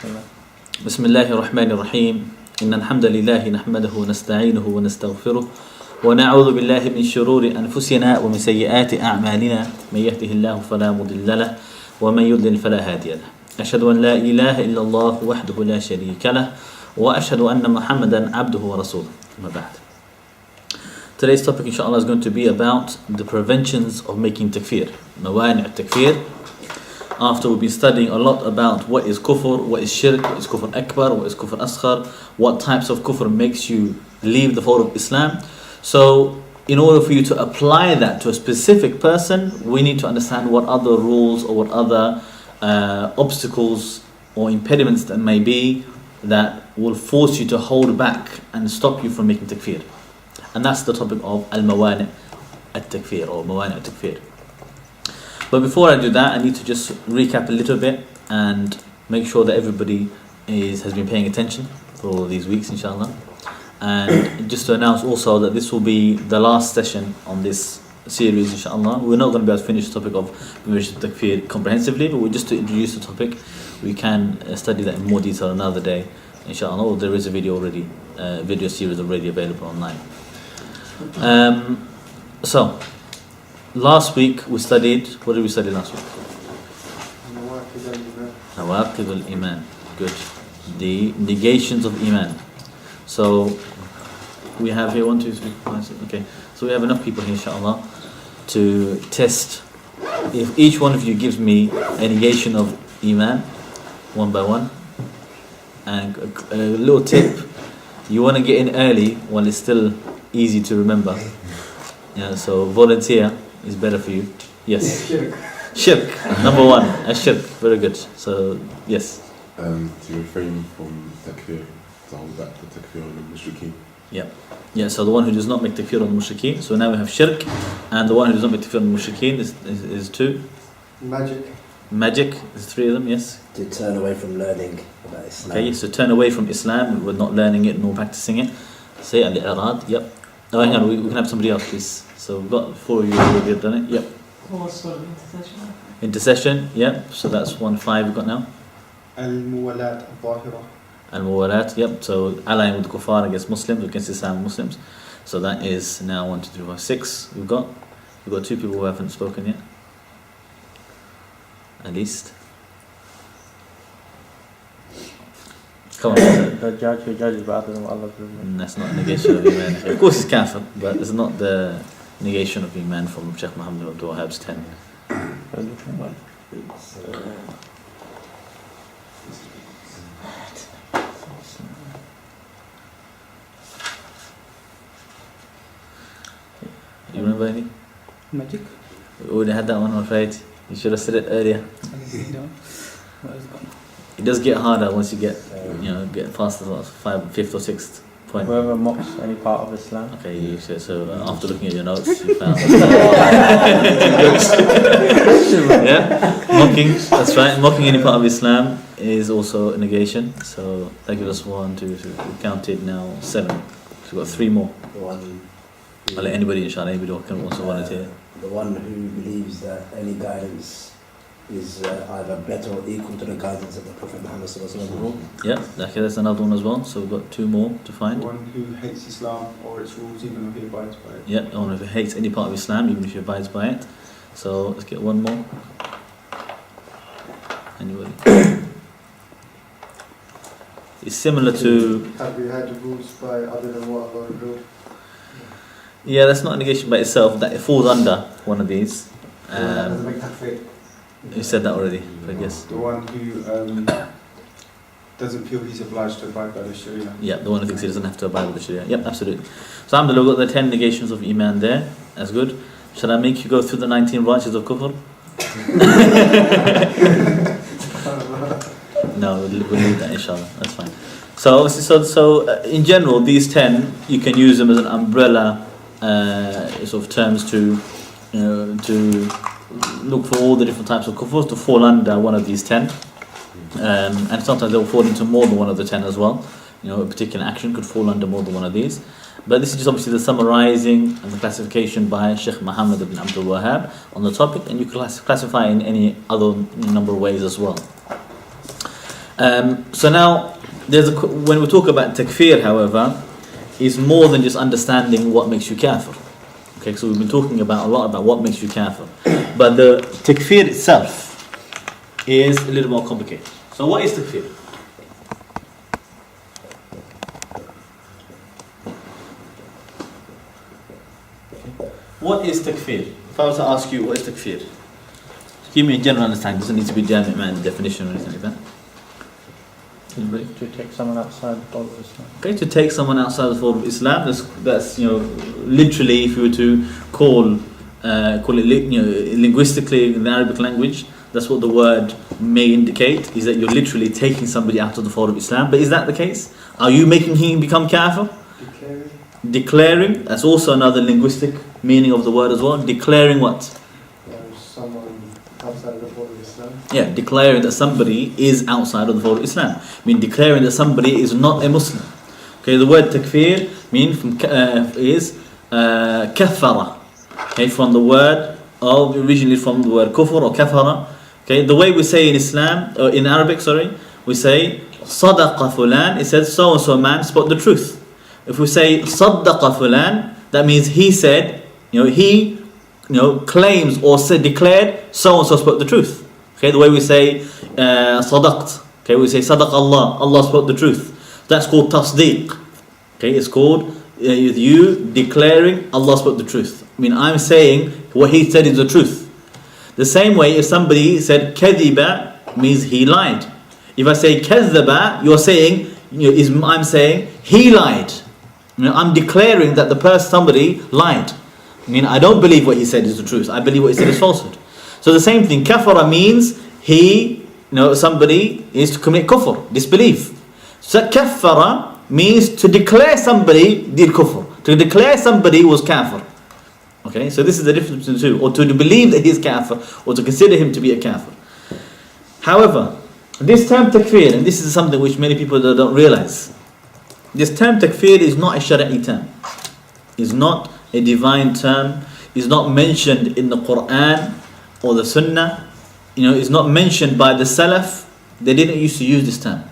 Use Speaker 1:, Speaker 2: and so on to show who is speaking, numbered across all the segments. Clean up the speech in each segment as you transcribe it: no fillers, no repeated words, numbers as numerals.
Speaker 1: بسم الله الرحمن الرحيم إن الحمد لله نحمده ونستعينه ونستغفره ونعوذ بالله من شرور أنفسنا ومن سيئات أعمالنا من يهده الله فلا مضل له ومن يضلل فلا هادي له أشهد أن لا إله إلا الله وحده لا شريك له وأشهد أن محمدا عبده ورسوله أما بعد. Today's topic inshallah is going to be about the preventions of making takfir, mawani' al-takfir. After we've been studying a lot about what is kufr, what is shirk, what is kufr akbar, what is kufr asghar, what types of kufr makes you leave the fold of Islam. So in order for you to apply that to a specific person, we need to understand what other rules or what other obstacles or impediments that may be that will force you to hold back and stop you from making takfir. And that's the topic of al-mawani' al-takfir or mawani' al-takfir. But before I do that, I need to just recap a little bit and make sure that everybody has been paying attention for all of these weeks, inshallah. And just to announce also that this will be the last session on this series, inshallah. We're not going to be able to finish the topic of prevention of takfir comprehensively, but just to introduce the topic, we can study that in more detail another day, inshallah. There is a video series already available online. So, last week we studied, what did we study last week? Nawaqid al-Iman. Good. The negations of Iman. So, we have here 1, 2, 3, 4, 5, 6. Okay. So we have enough people here, inshallah, to test. If each one of you gives me a negation of Iman, one by one, and a little tip, you want to get in early while it's still easy to remember. Yeah, so volunteer is better for you. Yes. Shirk. Number one, shirk. Very good. So, yes.
Speaker 2: To refrain from takfir, to hold back the takfir on the mushrikeen.
Speaker 1: Yeah. Yeah, so the one who does not make takfir on the mushrikeen. So now we have shirk, and the one who does not make takfir on the mushrikeen is two. Magic is three of them, yes.
Speaker 3: To turn away from learning about Islam.
Speaker 1: Okay, so turn away from Islam, we're not learning it nor practicing it. Say al-i'rad, yep. Oh, hang on, we can have somebody else, please. So we've got 4 of you already have done it, yep.
Speaker 4: What sort of intercession?
Speaker 1: Intercession, yep. So that's 1, 5 we've got now.
Speaker 5: Al-muwalat al-zahira.
Speaker 1: Al-muwalat, yep. So allying with the kuffar against Muslims, against Islam Muslims. So that is now 1, 2, 3, 4, 6 we've got 2 people who haven't spoken yet. At least. Come on.
Speaker 6: The judge who judges rather than what Allah does.
Speaker 1: That's not a negation of Iman. Of course it's kafir, but it's not the negation of Iman from Sheikh Muhammad Abdul Wahhab's 10. You remember any?
Speaker 5: Magic.
Speaker 1: We already had that one, I'm afraid. You should have said it earlier. It does get harder once you get past the 5th or 6th point.
Speaker 6: Whoever mocks any part of Islam.
Speaker 1: Okay, so after looking at your notes, you found yeah, mocking. That's right. Mocking any part of Islam is also a negation. So that gives us 1, 2, 3. We counted now 7. So we've got 3 more. I'll let anybody, inshallah, anybody can also volunteer.
Speaker 3: The one who believes that any guidance is either better or equal to the guidance of the Prophet Muhammad sallallahu alaihi wasallam.
Speaker 1: Yeah, okay, that's another one as well. So we've got 2 more to find.
Speaker 5: The one who hates Islam or its rules, even if he abides by it.
Speaker 1: Yeah, the one who hates any part of Islam, even if he abides by it. So let's get 1 more. Anybody? It's similar to.
Speaker 7: Have we had rules by other than what Allah revealed?
Speaker 1: Yeah, that's not a negation by itself. That it falls under one of these.
Speaker 7: That doesn't make takfir.
Speaker 1: You said that already, but yes.
Speaker 5: The one who doesn't feel he's obliged to abide by the Sharia.
Speaker 1: Yeah, the one who thinks he doesn't have to abide by the Sharia. Yep, absolutely. So alhamdulillah, we've got the 10 negations of Iman there. That's good. Shall I make you go through the 19 branches of kufr? No, we'll leave that, inshallah. That's fine. So in general, these 10, you can use them as an umbrella sort of terms to look for all the different types of kufrs to fall under one of these 10. And sometimes they'll fall into more than one of the 10 as well. A particular action could fall under more than one of these. But this is just obviously the summarizing and the classification by Sheikh Muhammad ibn Abdul Wahhab on the topic, and you can classify in any other number of ways as well. So now, when we talk about takfir, however, is more than just understanding what makes you kafir. Okay, so we've been talking about a lot about what makes you kafir, but the takfir itself is a little more complicated. So what is takfir? What is takfir? If I was to ask you, what is takfir? Give me a general understanding. It doesn't need to be jami' man definition or anything like that. Anybody?
Speaker 6: To take someone outside the fold of Islam.
Speaker 1: Okay, to take someone outside the fold of Islam, that's literally, if you were to call it linguistically in the Arabic language, that's what the word may indicate, is that you're literally taking somebody out of the fold of Islam. But is that the case? Are you making him become kafir? Declaring, that's also another linguistic meaning of the word as well. Declaring what?
Speaker 7: Someone outside of the fold of Islam.
Speaker 1: Yeah, declaring that somebody is outside of the fold of Islam. I mean, declaring that somebody is not a Muslim. Okay, the word takfir is kaffara. Okay, from the word, originally from the word kufr or kafara. Okay, the way we say in Islam, or in Arabic, we say sadaqa fulan. It says so and so man spoke the truth. If we say saddaqa fulan, that means he said, he claims or declared so and so spoke the truth. Okay, the way we say sadaqt. Okay, we say sadaq Allah. Allah spoke the truth. That's called tasdeeq. Okay, it's called you declaring Allah spoke the truth. I mean, I'm saying what he said is the truth. The same way, if somebody said kadhiba, means he lied. If I say kadhaba, you're saying, I'm saying he lied. I'm declaring that somebody lied. I mean, I don't believe what he said is the truth. I believe what he said is falsehood. So the same thing, kafara means somebody is to commit kufr, disbelief. So kafara means to declare somebody did kufr, to declare somebody was kafir. Okay, so this is the difference between the two, or to believe that he is kafir, or to consider him to be a kafir. However, this term takfir, and this is something which many people don't realize, this term takfir is not a shari'i term, is not a divine term, is not mentioned in the Quran or the Sunnah, is not mentioned by the Salaf. They didn't used to use this term.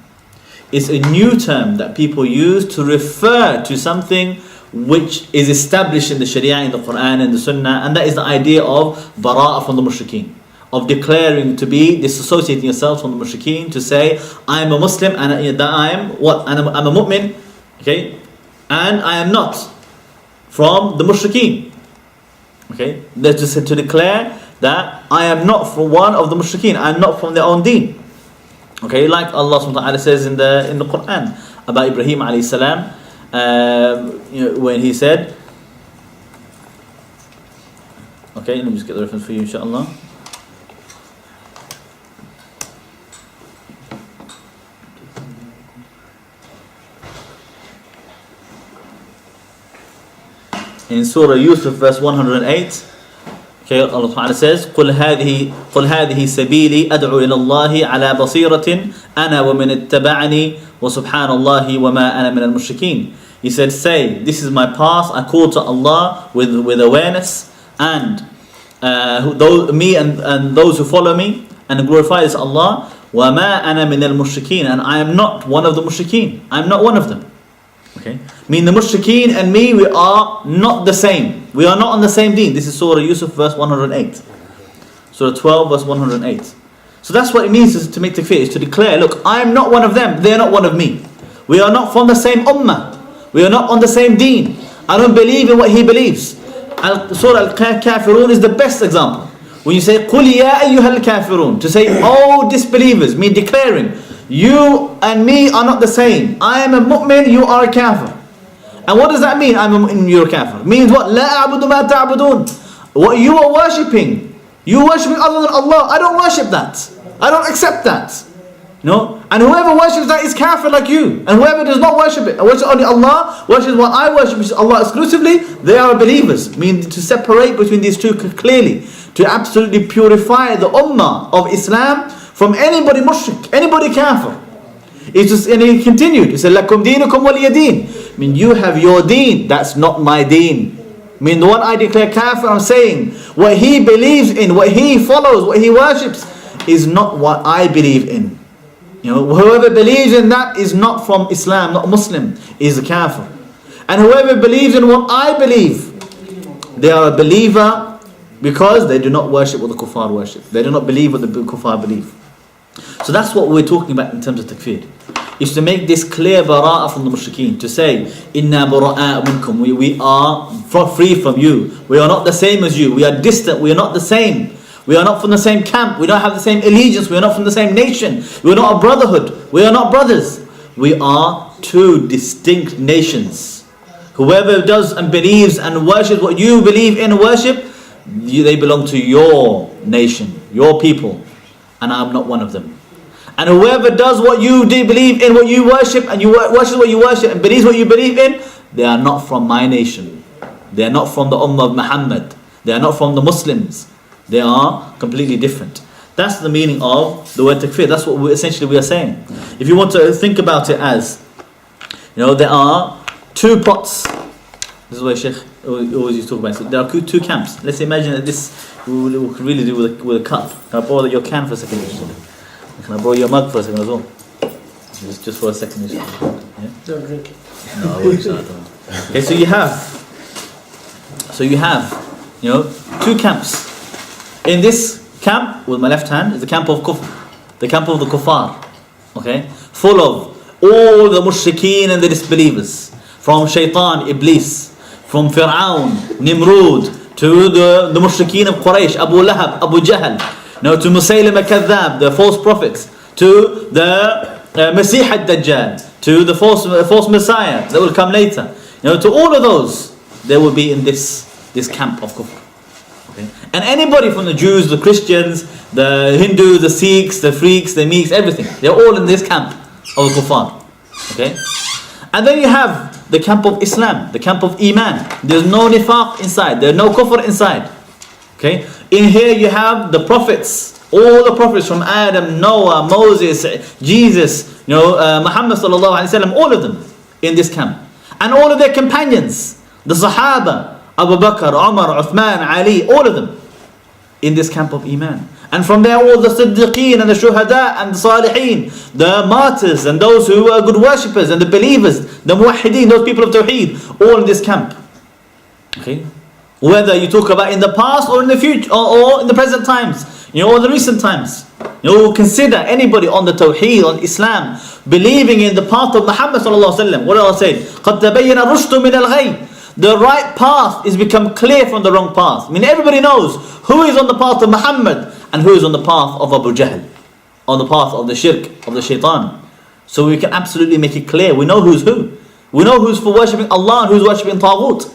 Speaker 1: It's a new term that people use to refer to something which is established in the Sharia, in the Quran and the Sunnah, and that is the idea of bara'ah from the mushrikeen, of declaring to be disassociating yourself from the mushrikeen, to say I am a Muslim and that I am what? I'm a mu'min, okay, and I am not from the mushrikeen. Okay, that's just to declare that I am not from one of the mushrikeen, I am not from their own deen. Okay, like Allah subhanahu wa ta'ala says in the Quran about Ibrahim alayhi salam, when he said, okay, let me just get the reference for you, inshallah. In Surah Yusuf, verse 108, okay, Allah Ta'ala says, قُلْ هَذِهِ سَبِيلِي أَدْعُو إِلَى اللَّهِ عَلَى بَصِيرَةٍ أَنَا وَمِنِ اتَّبَعَنِي وَسُبْحَانَ اللَّهِ وَمَا أَنَا مِنَ الْمُشْرِكِينَ. He said, say, this is my path, I call to Allah with awareness, and me and those who follow me, and glorify is Allah, وَمَا أَنَا مِنَ الْمُشْرِكِينَ, and I am not one of the mushrikeen, I am not one of them. Okay, mean the mushrikeen and me, we are not the same. We are not on the same deen. This is Surah Yusuf, verse 108. Surah 12, verse 108. So that's what it means to make takfir, is to declare, look, I am not one of them, they are not one of me. We are not from the same ummah. We are not on the same deen. I don't believe in what he believes. Surah Al-Kafirun is the best example. When you say, قُلْ يَا أَيُّهَا الْكَافِرُونَ, to say, oh disbelievers, mean declaring, you and me are not the same. I am a mu'min, you are a kafir. And what does that mean? I'm a mu'min, you're a kafir. It means what? لَا أَعْبُدُ مَا تَعْبُدُونَ. What you are worshipping, you worshipping other than Allah. I don't worship that. I don't accept that. No? And whoever worships that is kafir like you. And whoever does not worship it, and worships only Allah, worships what I worship, which is Allah exclusively, they are believers. Meaning to separate between these two clearly. To absolutely purify the ummah of Islam from anybody mushrik, anybody kafir. It's just, and he continued, he said, لَكُمْ دِينُكُمْ وَلِيَ دِينُ. I mean, you have your deen, that's not my deen. I mean, the one I declare kafir, I'm saying, what he believes in, what he follows, what he worships, is not what I believe in. Whoever believes in that is not from Islam, not Muslim, is a kafir. And whoever believes in what I believe, they are a believer because they do not worship what the kuffar worship. They do not believe what the kuffar believe. So that's what we're talking about in terms of takfir. Is to make this clear bara'ah from the mushrikeen. To say, Inna bura'a minkum. We are free from you. We are not the same as you. We are distant. We are not the same. We are not from the same camp. We don't have the same allegiance. We are not from the same nation. We are not a brotherhood. We are not brothers. We are two distinct nations. Whoever does and believes and worships what you believe in and worship, they belong to your nation, your people. And I'm not one of them. And whoever does what you do believe in, what you worship, and you worship what you worship and believes what you believe in, they are not from my nation. They are not from the Ummah of Muhammad. They are not from the Muslims. They are completely different. That's the meaning of the word takfir. That's what we are saying. If you want to think about it as, there are two pots. This is what Sheikh always used to talk about. So there are two camps. Let's imagine that this we could really do with a cup. Can I borrow your can for a second? Can I borrow your mug for a second as well? Just for a second. Yeah?
Speaker 7: Don't drink it.
Speaker 1: No, I won't. Okay, so you have, two camps. In this camp, with my left hand, is the camp of kufr, the camp of the kuffar. Okay, full of all the mushrikeen and the disbelievers, from shaitan, iblis, from Fir'aun, Nimrud, to the mushrikeen of Quraysh, Abu Lahab, Abu Jahl, to Musaylim al-Kadhab, the false prophets, to the Masih al-Dajjal, to the false Messiah that will come later. To all of those, they will be in this camp of kufr. Okay. And anybody from the Jews, the Christians, the Hindus, the Sikhs, the freaks, the meeks, everything, they're all in this camp of the kuffar. Okay? And then you have the camp of Islam, the camp of Iman. There's no nifaq inside, there's no kufr inside. Okay? In here you have the prophets, all the prophets from Adam, Noah, Moses, Jesus, Muhammad sallallahu alaihi wasallam, all of them in this camp. And all of their companions, the Sahaba, Abu Bakr, Umar, Uthman, Ali, all of them in this camp of Iman. And from there all the Siddiqeen and the Shuhada and the Salihin, the martyrs and those who are good worshippers and the believers, the Muwahhideen, those people of Tawheed, all in this camp. Okay? Whether you talk about in the past or in the future or in the present times, or the recent times. Consider anybody on the Tawheed, on Islam, believing in the path of Muhammad sallallahu alaihi wasallam. What did Allah say? قَدْ تَبَيَّنَ الرُّشْدُ مِنَ الْغَيِّ. The right path is become clear from the wrong path. Everybody knows who is on the path of Muhammad and who is on the path of Abu Jahl, on the path of the shirk, of the shaitan. So we can absolutely make it clear. We know who's who. We know who's for worshipping Allah and who's worshipping Taghut.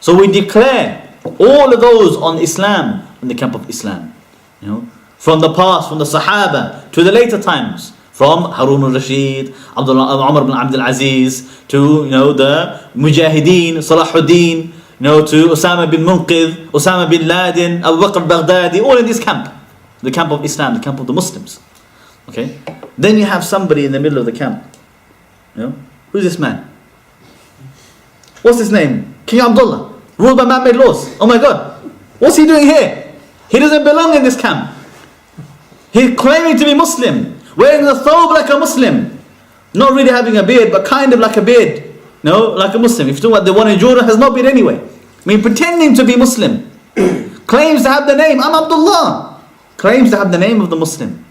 Speaker 1: So we declare all of those on Islam, in the camp of Islam. From the past, from the Sahaba to the later times. From Harun al-Rashid, Umar ibn Abdul Aziz, to the Mujahideen, Salahuddin, to Osama bin Munqidh, Osama bin Laden, Abu Bakr al-Baghdadi, all in this camp. The camp of Islam, the camp of the Muslims. Okay? Then you have somebody in the middle of the camp. Who's this man? What's his name? King Abdullah, ruled by man-made laws. Oh my God. What's he doing here? He doesn't belong in this camp. He's claiming to be Muslim, wearing the thawb like a Muslim, not really having a beard, but kind of like a beard, like a Muslim. If you talk about the one in Jordan, has no beard anyway. Pretending to be Muslim, claims to have the name, I'm Abdullah, claims to have the name of the Muslim,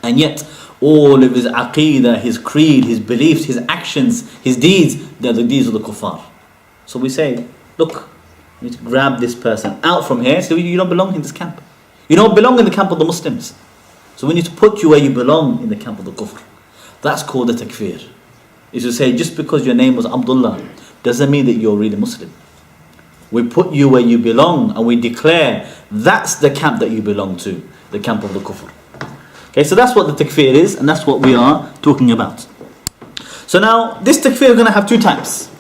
Speaker 1: and yet all of his aqeedah, his creed, his beliefs, his actions, his deeds, they're the deeds of the kuffar. So we say, look, you need to grab this person out from here, so you don't belong in this camp. You don't belong in the camp of the Muslims. So we need to put you where you belong, in the camp of the kufr. That's called the takfir. Is to say, just because your name was Abdullah doesn't mean that you're really Muslim. We put you where you belong and we declare that's the camp that you belong to, the camp of the kufr. Okay, so that's what the takfir is, and that's what we are talking about. So now, this takfir is going to have two types.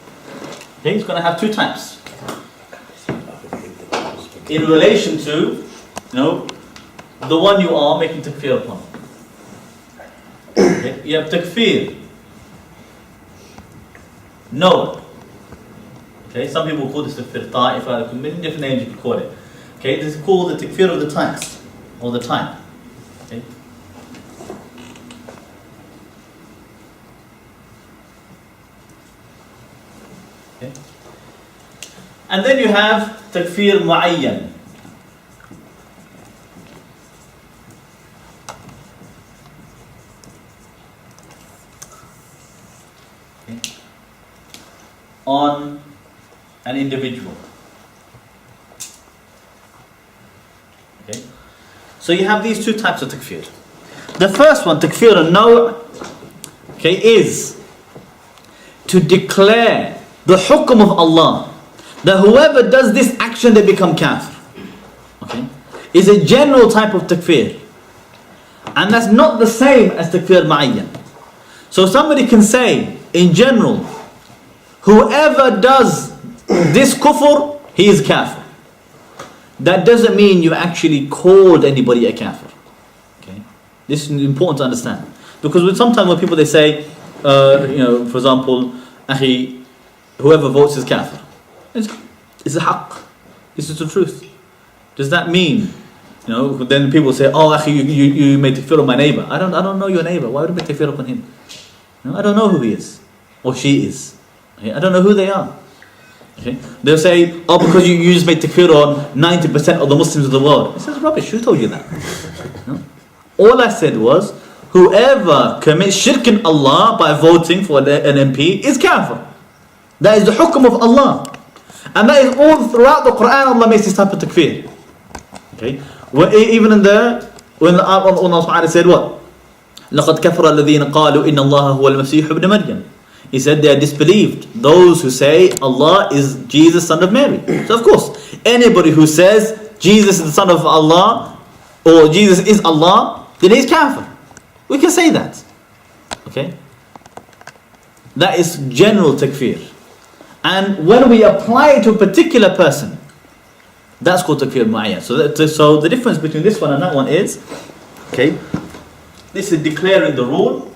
Speaker 1: Okay, it's going to have two types. In relation to, the one you are making takfir upon. Okay? You have takfir. No. Okay, some people call this takfir ta'ifa, many different names you can call it. Okay, this is called the takfir of the types, or the type. Okay? Okay. And then you have takfir muayyan. Okay. On an individual. Okay. So you have these two types of takfir. The first one, takfir al-naw', okay, is to declare the hukm of Allah, that whoever does this action they become kafir. Okay, is a general type of takfir, and that's not the same as takfir ma'ayyan. So somebody can say in general, whoever does this kufr, he is kafir. That doesn't mean you actually called anybody a kafir. Okay, this is important to understand, because sometimes when people they say, for example, "Akhi, whoever votes is kafir." It's a haqq. This is the truth. Does that mean, then people say, "Oh, akhi, you made takfir of my neighbor." I don't know your neighbor. Why would you make takfir upon him? I don't know who he is or she is. Okay? I don't know who they are. Okay? They'll say, "Oh, because you just made takfir on 90% of the Muslims of the world." This is rubbish. Who told you that? All I said was, whoever commits shirk in Allah by voting for an MP is kafir. That is the hukm of Allah. And that is all throughout the Quran. Allah makes this type of takfir. Okay? Even when Allah Subhanahu said what? لَقَدْ كَفَرَ الَّذِينَ قَالُوا إِنَّ اللَّهَ هُوَ الْمَسِيحُ ابْنُ مَرْيَمَ. He said they are disbelieved, those who say Allah is Jesus, son of Mary. So of course, anybody who says Jesus is the son of Allah or Jesus is Allah, then he's kafir. We can say that. Okay? That is general takfir. And when we apply it to a particular person, that's called takfir mu'ayyan. So the difference between this one and that one is, okay, this is declaring the rule.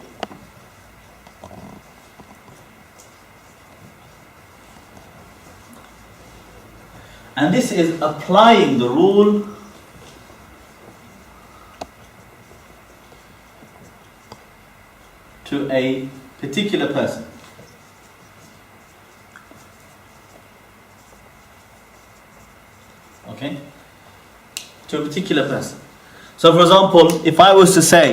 Speaker 1: And this is applying the rule to a particular person. Okay? To a particular person. So for example, if I was to say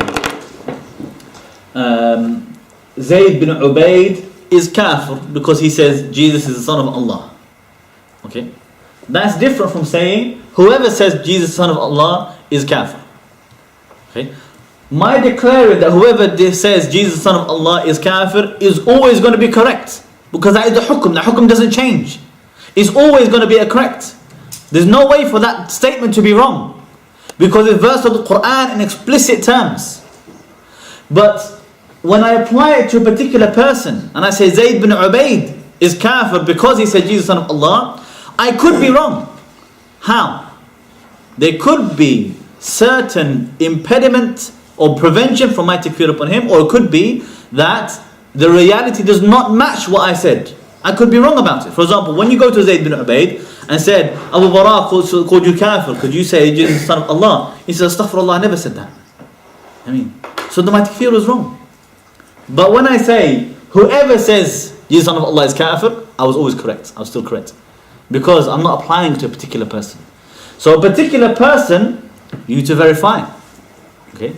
Speaker 1: Zayd bin Ubaid is kafir because he says Jesus is the son of Allah. Okay? That's different from saying whoever says Jesus is the son of Allah is kafir. Okay? My declaring that whoever says Jesus is the son of Allah is kafir is always going to be correct, because that is the hukm. The hukm doesn't change. It's always going to be correct. There's no way for that statement to be wrong, because it's verse of the Quran in explicit terms. But when I apply it to a particular person and I say Zayd bin Ubaid is kafir because he said Jesus is the son of Allah, I could be wrong. How? There could be certain impediment or prevention from my takfir upon him, or it could be that the reality does not match what I said. I could be wrong about it. For example, when you go to Zayd bin Ubaid and said, Abu Bara called you kafir, could you say Jesus is the son of Allah? He says, Astaghfirullah, I never said that. So my takfir was wrong. But when I say, whoever says Jesus son of Allah is kafir, I was always correct. I was still correct. Because I'm not applying it to a particular person. So a particular person, you need to verify. Okay?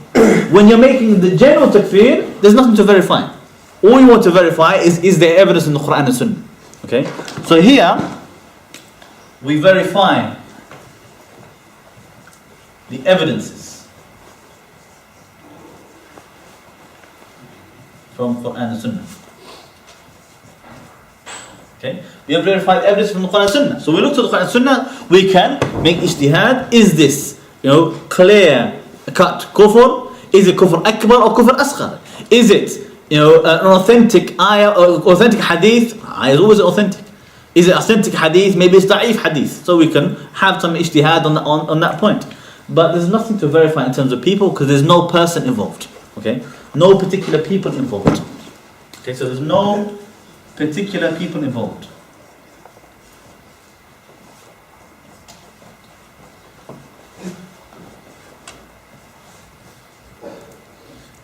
Speaker 1: When you're making the general takfir, there's nothing to verify. All you want to verify is there evidence in the Quran and Sunnah. Okay? So here, we verify the evidences from Quran and Sunnah. Okay? We have verified evidence from the Quran and Sunnah. So we look to the Quran and Sunnah, we can make ijtihad. Is this, clear cut kufr? Is it kufr akbar or kufr asghar? Is it, an authentic ayah or authentic hadith? Ayah is always authentic. Is it authentic hadith? Maybe it's da'if hadith. So we can have some ijtihad on that point. But there's nothing to verify in terms of people, because there's no person involved. Okay? No particular people involved. Okay, so there's no particular people involved.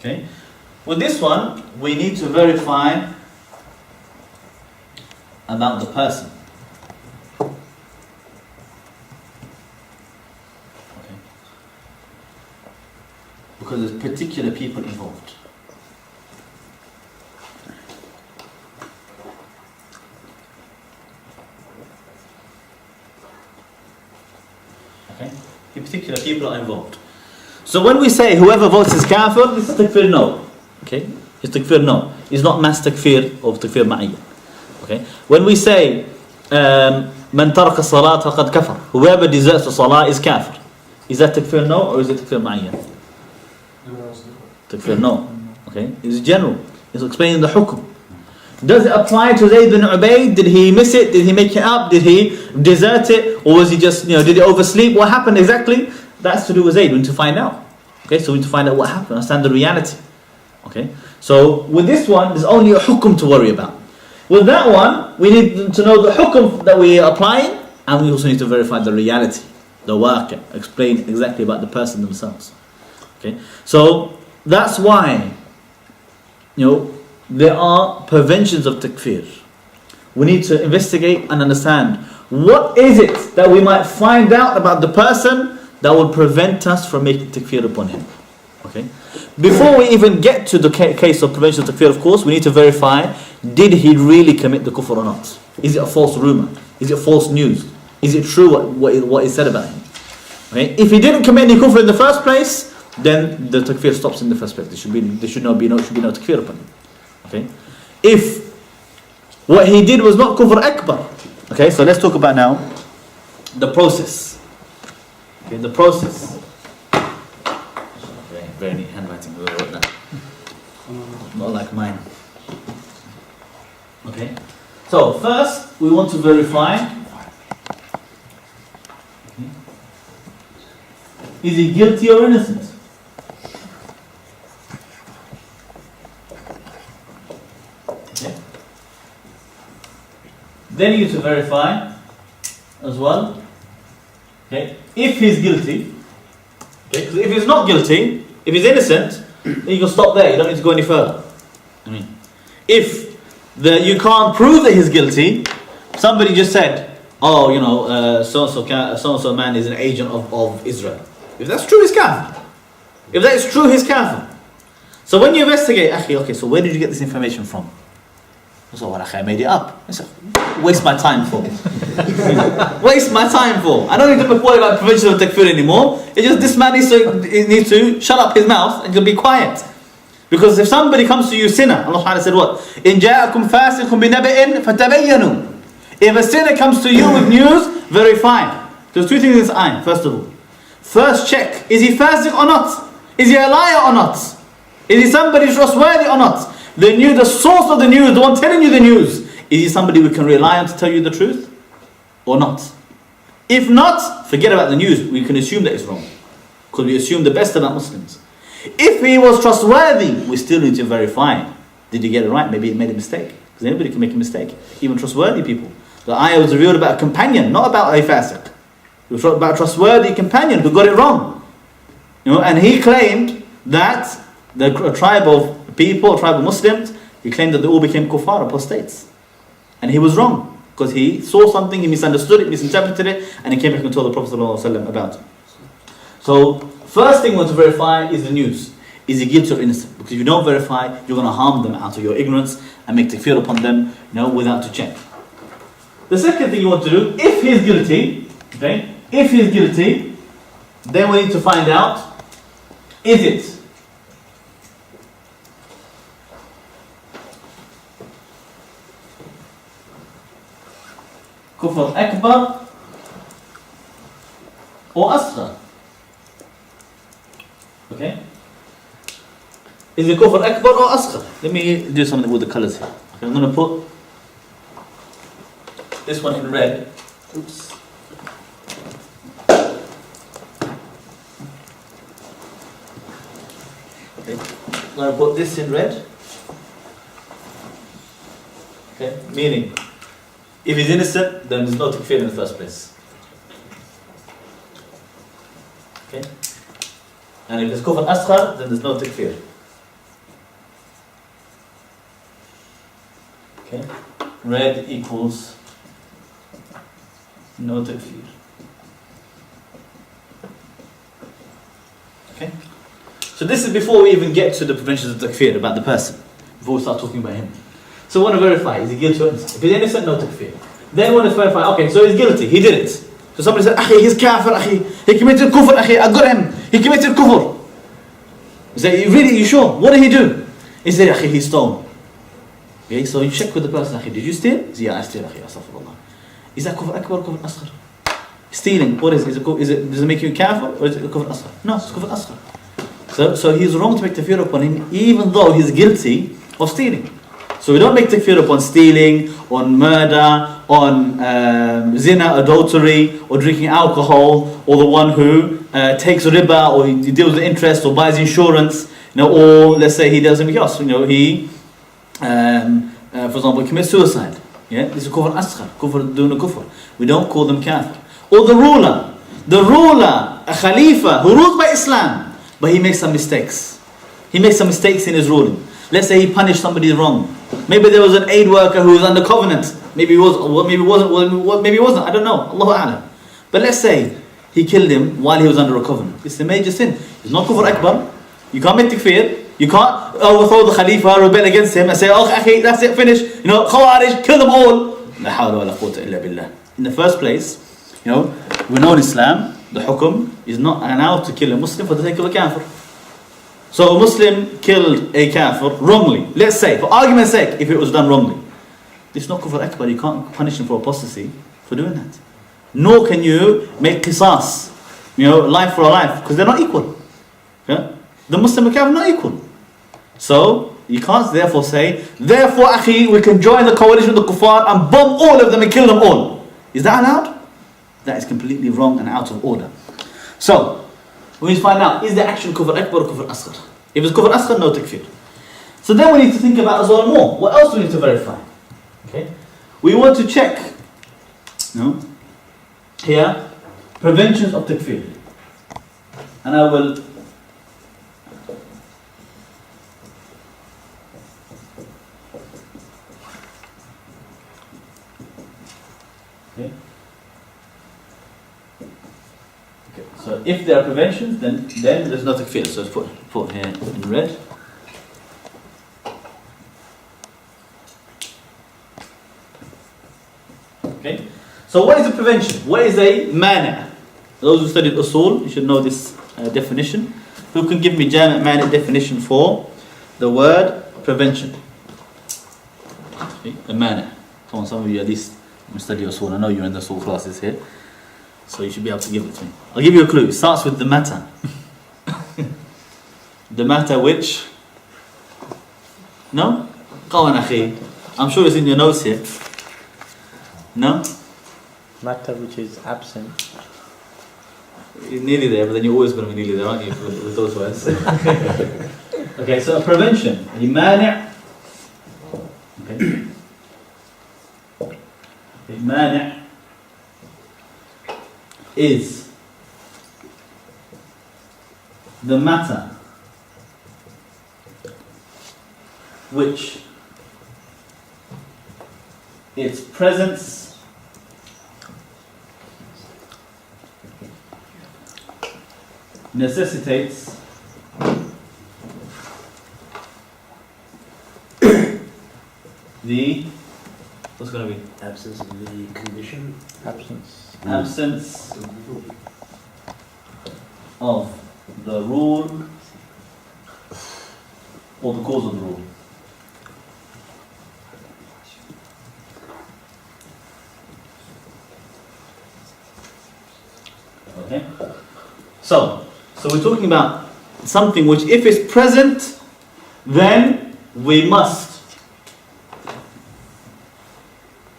Speaker 1: Okay? With this one, we need to verify about the person. Okay. Because there's particular people involved. Okay. Particular people are involved. So when we say whoever votes is kafir, this is takfir no. Okay? It's takfir no. It's not mass takfir of takfir ma'iyyan. Okay? When we say man taraka salat faqad kafar, whoever deserts the salah is kafir. Is that takfir no or is it takfir ma'iyyan? Takfir no. Okay? It's general. It's explaining the hukum. Does it apply to Zayd bin Ubayd? Did he miss it? Did he make it up? Did he desert it? Or was he just, did he oversleep? What happened exactly? That's to do with Zayd. We need to find out. Okay, so we need to find out what happened, understand the reality. Okay, so with this one, there's only a hukum to worry about. With that one, we need to know the hukum that we are applying, and we also need to verify the reality, the waqi', explain exactly about the person themselves. Okay, so that's why, there are preventions of takfir. We need to investigate and understand what is it that we might find out about the person that will prevent us from making takfir upon him. Okay. Before we even get to the case of prevention of takfir, of course, we need to verify, did he really commit the kufr or not? Is it a false rumor? Is it false news? Is it true what is said about him? Okay. If he didn't commit any kufr in the first place, then the takfir stops in the first place. There should be no takfir upon him. Okay. If what he did was not kufr akbar. Okay, so let's talk about now the process. Okay, the process. Very neat handwriting. Whoever wrote that. Not like mine. Okay. So first we want to verify. Okay. Is he guilty or innocent? Okay. Then you need to verify as well. Okay. If he's guilty. Okay. Because if he's not guilty, if he's innocent, then you can stop there. You don't need to go any further. If you can't prove that he's guilty, somebody just said, so-and-so man is an agent of Israel. If that's true, he's kafir. If that is true, he's kafir. So when you investigate, okay, so where did you get this information from? So I made it up. Waste my time for. Waste my time for. I don't need to worry about prevention of takfir anymore. It's just this man needs to shut up his mouth and be quiet. Because if somebody comes to you, sinner, Allah Ta'ala said what? إِن جَاءَكُمْ فَاسِقٌ بِنَبَإٍ فَتَبَيَّنُوا. If a sinner comes to you with news, verify. There's two things in this ayah, first of all. First check, is he fasiq or not? Is he a liar or not? Is he somebody trustworthy or not? The source of the news, the one telling you the news, is he somebody we can rely on to tell you the truth? Or not? If not, forget about the news. We can assume that it's wrong. Because we assume the best about Muslims. If he was trustworthy, we still need to verify. Did he get it right? Maybe he made a mistake. Because anybody can make a mistake. Even trustworthy people. The ayah was revealed about a companion, not about a fasiq. It was about a trustworthy companion who got it wrong. And he claimed that the tribe of people, tribe of Muslims, he claimed that they all became kuffar, apostates. And he was wrong. Because he saw something, he misunderstood it, misinterpreted it, and he came back and told the Prophet ﷺ about it. So, first thing we want to verify is the news. Is he guilty or innocent? Because if you don't verify, you're going to harm them out of your ignorance and make takfir upon them, without to check. The second thing you want to do, if he's guilty, okay, if he's guilty, then we need to find out, is it kufr akbar or asghar? Okay? Is it kufr akbar or asghar? Let me do something with the colors here. Okay, I'm going to put this one in red. Oops. Okay. I'm going to put this in red. Okay, meaning, if he's innocent, then there's no takfir in the first place. Okay? And if it's kufr asghar, then there's no takfir. Okay? red equals no takfir. Okay? So this is before we even get to the prevention of takfir, about the person, before we start talking about him. So we want to verify, is he guilty or innocent? If he's innocent, no takfir. Then we want to verify, okay, so he's guilty, he did it. So somebody said, Akhi, he's kafir, Akhi, he committed kufr, Akhi, I got him, he committed kufr. He said, really, you sure? What did he do? He said, Akhi, he stole. Okay, so you check with the person, Akhi, did you steal? He said, yeah, I steal, Akhi, astaghfirullah. Is that kufr akbar or kufr asghar? Stealing, what is it? Does it make you kafir or is it kufr asghar? No, it's kufr asghar. So he's wrong to make takfir upon him, even though he's guilty of stealing. So we don't make takfir upon stealing, on murder, on zina, adultery, or drinking alcohol, or the one who takes riba, or he deals with interest, or buys insurance, or let's say he does something else. He, for example, commits suicide. Yeah, this is kufr asghar, kufr duna kufr. We don't call them kafir. Or the ruler, a khalifa who rules by Islam, but he makes some mistakes. He makes some mistakes in his ruling. Let's say he punished somebody wrong. Maybe there was an aid worker who was under covenant. Maybe he was, or maybe he wasn't. I don't know. Allahu A'lam. But let's say he killed him while he was under a covenant. It's a major sin. It's not kufr akbar. You can't make takfir. You can't overthrow the Khalifa, rebel against him and say, oh, akhi, that's it, finish. Khawarij, kill them all. La hawla wa la quwwata illa billah. In the first place, we know in Islam, the hukum is not allowed to kill a Muslim for the sake of a kafir. So a Muslim killed a kafir wrongly. Let's say, for argument's sake, if it was done wrongly. This is not kufr akbar. You can't punish him for apostasy for doing that. Nor can you make qisas, life for a life, because they're not equal. Yeah? The Muslim and kafir are not equal. So, you can't therefore say, therefore, akhi, we can join the coalition with the kuffar and bomb all of them and kill them all. Is that allowed? That is completely wrong and out of order. So, we need to find out, is the action kufr akbar or kufr asghar? If it's kufr asghar, no takfir. So then we need to think about as well more. What else do we need to verify? Okay, we want to check, here, preventions of takfir. And I will so if there are preventions, then there's no takfir. So let's put here in red. Okay. So what is a prevention? What is a mani'? Those who studied usul, you should know this definition. Who can give me jami' mani' definition for the word prevention? Okay. A mani'. Come on, some of you at least study usul. I know you're in the usul classes here. So you should be able to give it to me. I'll give you a clue. It starts with the matter. The matter which... No? Go on, akhi. I'm sure it's in your notes here. No?
Speaker 6: Matter which is absent.
Speaker 1: You're nearly there, but then you're always going to be nearly there, aren't you, with those words? Okay, so prevention. Mani'. Okay. Mani' is the matter which its presence necessitates the, what's going to be?
Speaker 3: Absence of the condition.
Speaker 1: Absence of the rule or the cause of the rule. Okay? So we're talking about something which, if it's present, then we must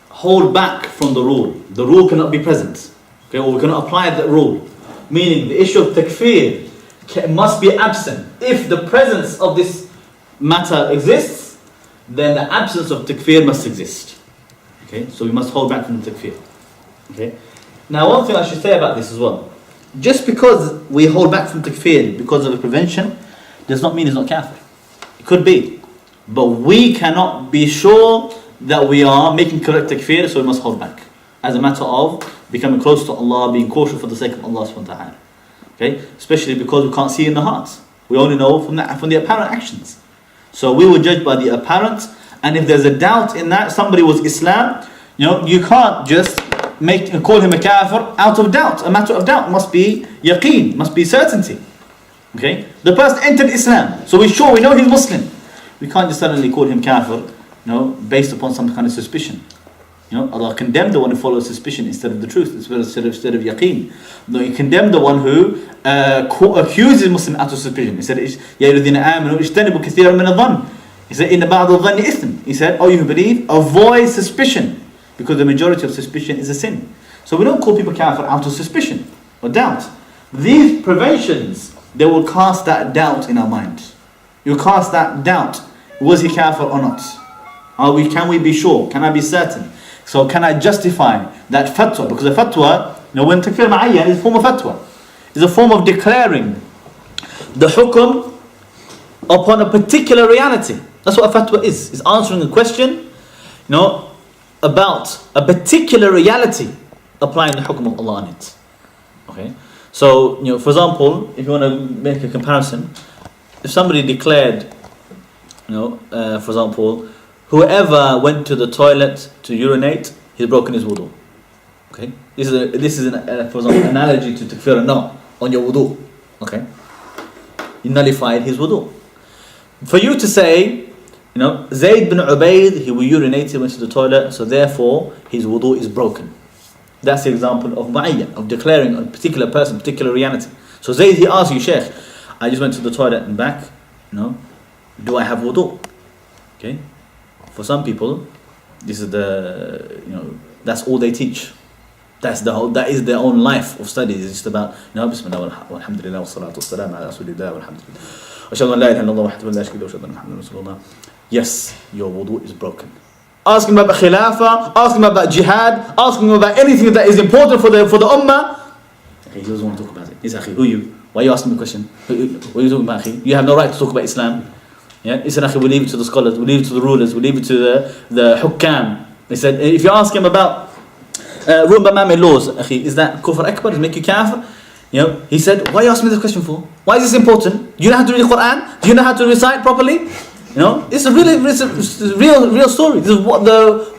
Speaker 1: hold back from the rule. The rule cannot be present. Okay, or we cannot apply that rule. Meaning the issue of takfir must be absent. If the presence of this matter exists, then the absence of takfir must exist. Okay, so we must hold back from the takfir. Okay. Now one thing I should say about this as well. Just because we hold back from takfir because of a prevention, does not mean it's not kafir. It could be. But we cannot be sure that we are making correct takfir, so we must hold back. As a matter of becoming close to Allah, being cautious for the sake of Allah subhanahu wa ta'ala. Okay? Especially because we can't see in the hearts. We only know from the apparent actions. So we will judge by the apparent, and if there's a doubt in that, somebody was Islam, you can't just call him a kafir out of doubt. A matter of doubt must be yaqeen, must be certainty. Okay? The person entered Islam, so we know he's Muslim. We can't just suddenly call him kafir, based upon some kind of suspicion. Allah condemned the one who follows suspicion instead of the truth, instead of yaqeen. No, He condemned the one who accuses Muslim out of suspicion. He said, Ya ayyuhalladhina amanu ijtanibu kathiran min adh-dhann. He said, Inna ba'd adh-dhanni ithm. He said, oh, you who believe, avoid suspicion, because the majority of suspicion is a sin. So we don't call people kafir out of suspicion or doubt. These preventions, they will cast that doubt in our mind. You cast that doubt. Was he kafir or not? Can we be sure? Can I be certain? So can I justify that fatwa? Because a fatwa, when takfir ma'ayyan is a form of fatwa. It's a form of declaring the hukum upon a particular reality. That's what a fatwa is. It's answering a question, about a particular reality, applying the hukum of Allah on it. Okay? So, for example, if you want to make a comparison, if somebody declared, for example, whoever went to the toilet to urinate, he's broken his wudu. Okay? This is an for example, analogy to takfir no on your wudu. Okay? He nullified his wudu. For you to say, Zayd bin Ubayd, he urinated, went to the toilet, so therefore his wudu is broken. That's the example of ma'iyya, of declaring a particular person, particular reality. So Zayd, he asks you, Sheikh, I just went to the toilet and back, do I have wudu? Okay? For some people, this is that's all they teach. That is their own life of studies. It's just about, Bismillah, walhamdulillah, wassalatu wassalamu ala rasulillah, walhamdulillah. Ashhadu an la ilaha illallah wahdahu la sharika lahu, wa ashhadu anna Muhammadan rasulullah. Yes, your wudu is broken. Ask him about khilafah, ask him about jihad, ask him about anything that is important for the ummah. Okay, he doesn't want to talk about it. He's akhi, who are you? Why are you asking me a question? What are you talking about, akhi? You have no right to talk about Islam. Yeah, he said, akhi, we leave it to the scholars, we leave it to the rulers, we leave it to the hukam. He said, if you ask him about Rumba Mame laws, akhi, is that kufr akbar? Does it make you kafir? He said, why are you asking me this question for? Why is this important? Do you know how to read the Quran? Do you know how to recite properly? It's a real story. This is what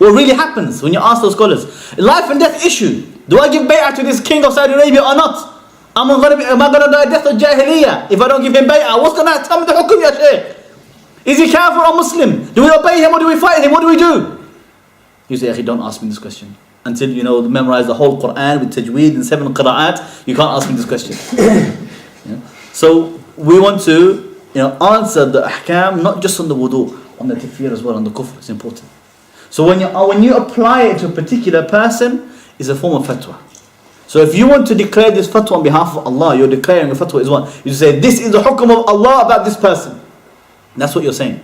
Speaker 1: really happens when you ask those scholars. Life and death issue. Do I give bay'ah to this king of Saudi Arabia or not? Am I going to die death of jahiliyyah if I don't give him bay'ah? What's going to tell me the hukum, ya shaykh? Is he kafir or Muslim? Do we obey him or do we fight him? What do we do? You say, akhi, don't ask me this question. Until memorize the whole Quran with tajweed and 7 qira'at, you can't ask me this question. So we want to answer the ahkam, not just on the wudu, on the takfir as well, on the kufr. It's important. So when you apply it to a particular person, it's a form of fatwa. So if you want to declare this fatwa on behalf of Allah, you're declaring a fatwa is one. You say, this is the hukum of Allah about this person. That's what you're saying.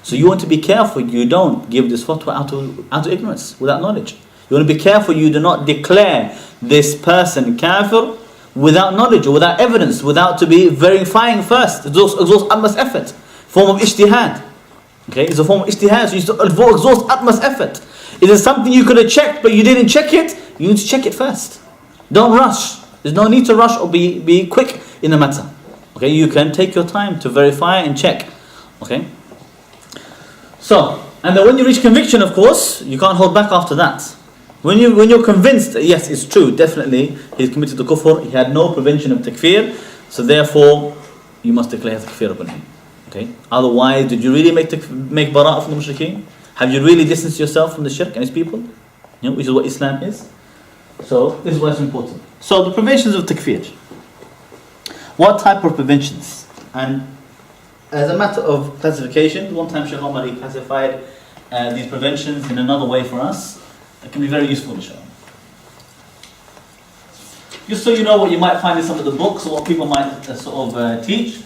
Speaker 1: So you want to be careful you don't give this fatwa out of ignorance, without knowledge. You want to be careful you do not declare this person kafir without knowledge or without evidence, without to be verifying first. Exhaust utmost effort. Form of ijtihad. Okay, it's a form of ijtihad, so you exhaust utmost effort. It is something you could have checked, but you didn't check it. You need to check it first. Don't rush. There's no need to rush or be quick in the matter. Okay, you can take your time to verify and check. Okay. So, and then when you reach conviction, of course, you can't hold back after that. When you're convinced that yes, it's true, definitely he's committed the kufr, he had no prevention of takfir, so therefore you must declare takfir upon him. Okay. Otherwise, did you really make bara'ah from the mushrikeen? Have you really distanced yourself from the shirk and his people? Which is what Islam is. So this is why it's important. So the preventions of takfir. What type of preventions? And as a matter of classification, one time Shaykh Omar classified these preventions in another way for us. It can be very useful, inshallah. Just so you know what you might find in some of the books or what people might teach.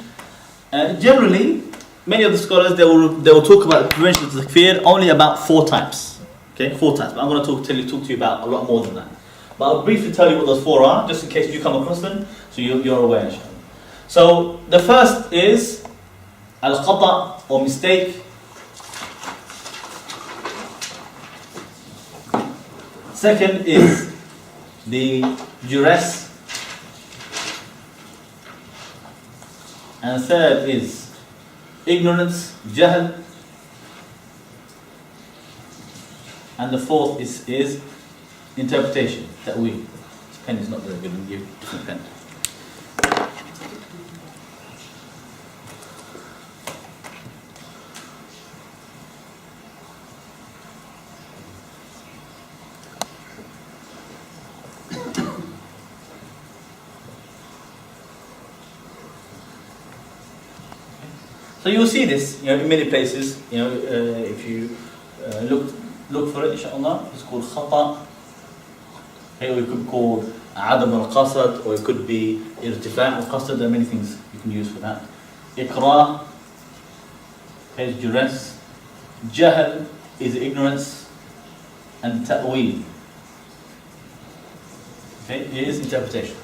Speaker 1: Generally, many of the scholars they will talk about the prevention of takfir only about 4 types. Okay, 4 types. But I'm going to talk to you about a lot more than that. But I'll briefly tell you what those 4 are, just in case you come across them, so you're aware, inshallah. So the first is al-khata' or mistake. Second is the duress. And third is ignorance, jahl. And the fourth is interpretation, ta'weel. This pen is not very good, and give a different pen. So you'll see this, in many places. If you look for it, inshallah. It's called khata. Okay, or it could be called adam al-qasad, or it could be irtifa' al-qasad. There are many things you can use for that. Iqra is duress. Jahl is ignorance, and ta'weel. Okay, it is interpretation.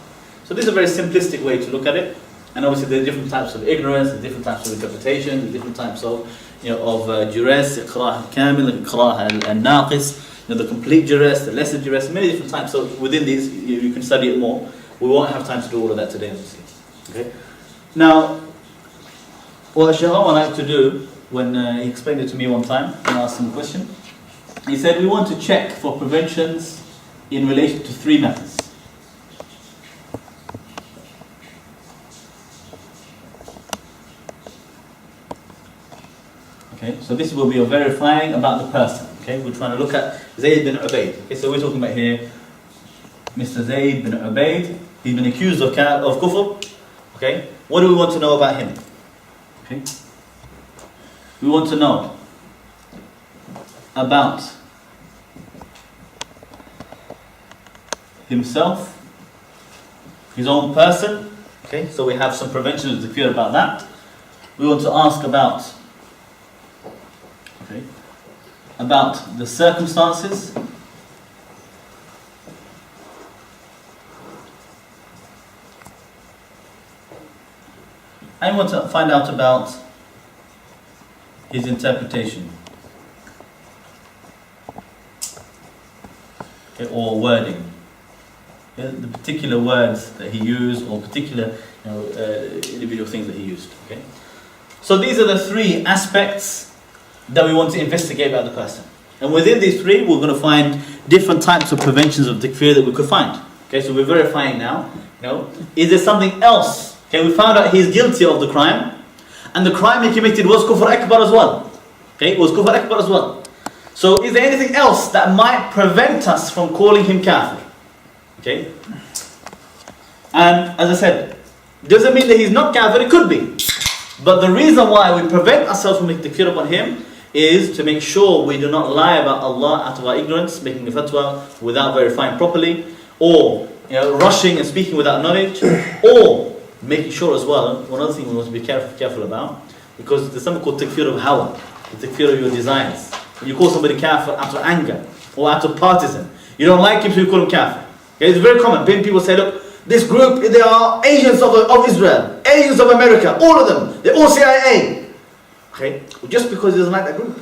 Speaker 1: So this is a very simplistic way to look at it. And obviously there are different types of ignorance, there are different types of interpretation, there are different types of duress, iqra' al-kamil, iqra' al-naqis, the complete duress, the lesser duress, many different types. So within these, you can study it more. We won't have time to do all of that today, obviously. Okay. Now, what Shaykh Omar liked to do when he explained it to me one time, and I asked him a question, he said we want to check for preventions in relation to three matters. Okay, so this will be verifying about the person. Okay, we're trying to look at Zayd bin Ubayd. Okay, so we're talking about here Mr. Zayd bin Ubayd. He's been accused of kufr. Okay, what do we want to know about him? Okay, we want to know about himself, his own person. Okay, so we have some prevention of takfir about that. We want to ask about the circumstances, I want to find out about his interpretation, or wording, the particular words that he used, or particular individual things that he used. Okay, so these are the three aspects that we want to investigate about the person. And within these three, we're going to find different types of preventions of takfir that we could find. Okay, so we're verifying now. Is there something else? Okay, we found out he's guilty of the crime, and the crime he committed was kufr akbar as well. Okay, it was kufr akbar as well. So is there anything else that might prevent us from calling him kafir? Okay, and as I said, doesn't mean that he's not kafir, it could be. But the reason why we prevent ourselves from making takfir upon him is to make sure we do not lie about Allah out of our ignorance, making a fatwa without verifying properly, or rushing and speaking without knowledge, or making sure as well, one other thing we want to be careful about, because there's something called takfir of hawa, the takfir of your desires. When you call somebody kafir out of anger, or out of partisan, you don't like him, so you call him kafir. Okay, it's very common. When people say, look, this group, they are agents of Israel, agents of America, all of them, they're all CIA. Okay, just because he doesn't like that group.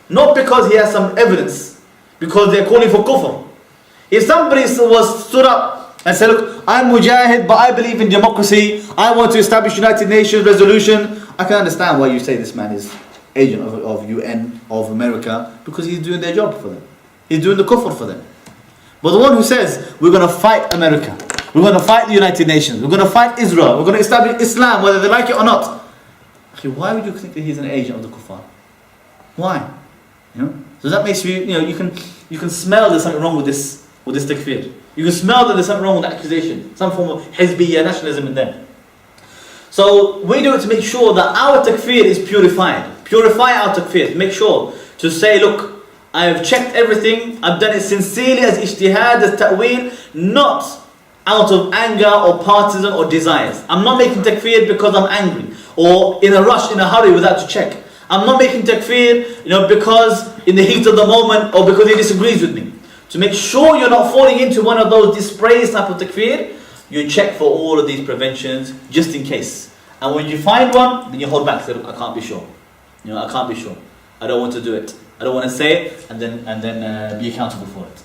Speaker 1: Not because he has some evidence, because they're calling for kufr. If somebody stood up and said, look, I'm mujahid, but I believe in democracy, I want to establish United Nations resolution, I can understand why you say this man is agent of UN, of America, because he's doing their job for them. He's doing the kufr for them. But the one who says, we're going to fight America, we're going to fight the United Nations, we're going to fight Israel, we're going to establish Islam, whether they like it or not. Okay, why would you think that he's an agent of the kuffar? Why? So that makes you, you can smell there's something wrong with this takfir. You can smell that there's something wrong with that accusation, some form of hizbiyya nationalism in there. So we do it to make sure that our takfir is purified. Purify our takfir. Make sure to say, look, I have checked everything, I've done it sincerely as ijtihad, as ta'weel, not out of anger or partisan or desires. I'm not making takfir because I'm angry, or in a rush, in a hurry without to check. I'm not making takfir, because in the heat of the moment, or because he disagrees with me. To make sure you're not falling into one of those dispraised type of takfir, you check for all of these preventions, just in case. And when you find one, then you hold back. Say, look, I can't be sure. I can't be sure. I don't want to do it. I don't want to say it and then be accountable for it.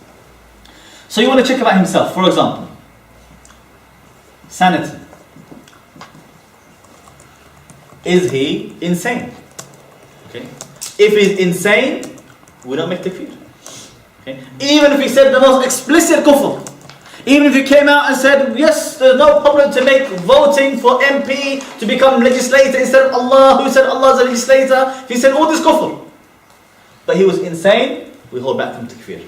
Speaker 1: So you want to check about himself. For example, sanity. Is he insane? Okay. If he's insane, we don't make takfir. Okay. Even if he said the most explicit kufr, even if he came out and said, yes, there's no problem to make voting for MP to become legislator instead of Allah, who said Allah is a legislator, if he said all this kufr, but he was insane, we hold back from takfir.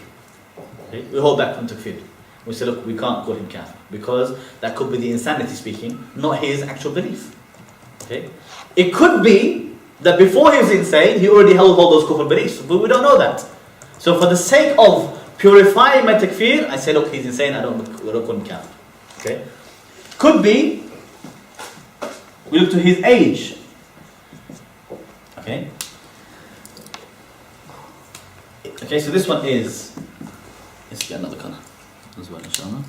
Speaker 1: Okay? We hold back from takfir. We say, look, we can't call him kafir, because that could be the insanity speaking, not his actual belief. Okay? It could be that before he was insane, he already held all those kufr beliefs, but we don't know that. So for the sake of purifying my takfir, I say, look, he's insane, I don't call him kafir. Okay? Could be, we look to his age. Okay? Okay, so this one is, let's get another colour as well, inshallah.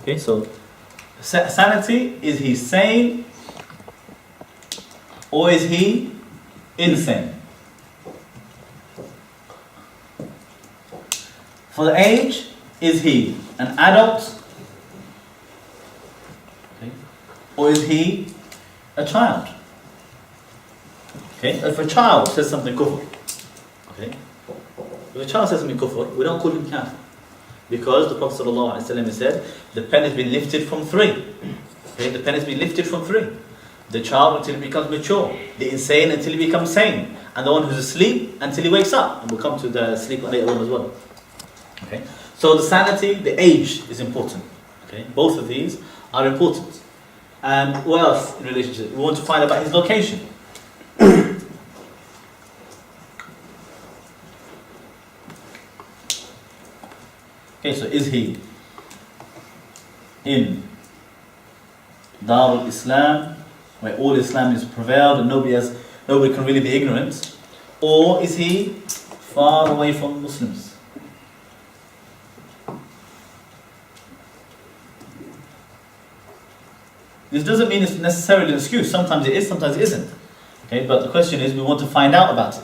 Speaker 1: Okay, so sanity, is he sane or is he insane? For the age, is he an adult? Okay. Or is he a child? Okay, if a child says something kufr, okay, if a child says something kufr, we don't call him kafir. Because the Prophet ﷺ said, the pen has been lifted from 3. Okay, the pen has been lifted from 3. The child until he becomes mature, the insane until he becomes sane, and the one who's asleep until he wakes up. And we'll come to the sleep later on as well. Okay, so the sanity, the age is important. Okay, both of these are important. And what else in relationship? We want to find out about his location. Okay, so is he in Dar al-Islam, where all Islam is prevailed and nobody can really be ignorant, or is he far away from Muslims? This doesn't mean it's necessarily an excuse. Sometimes it is, sometimes it isn't. Okay, but the question is, we want to find out about it.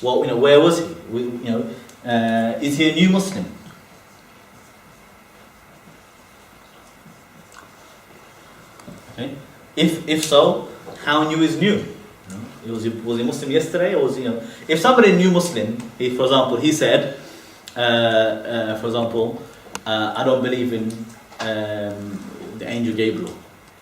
Speaker 1: Well, where was he? Is he a new Muslim? Okay. If so, how new is new? Was he Muslim yesterday, or was he? If somebody new Muslim, for example, he said, I don't believe in the angel Gabriel,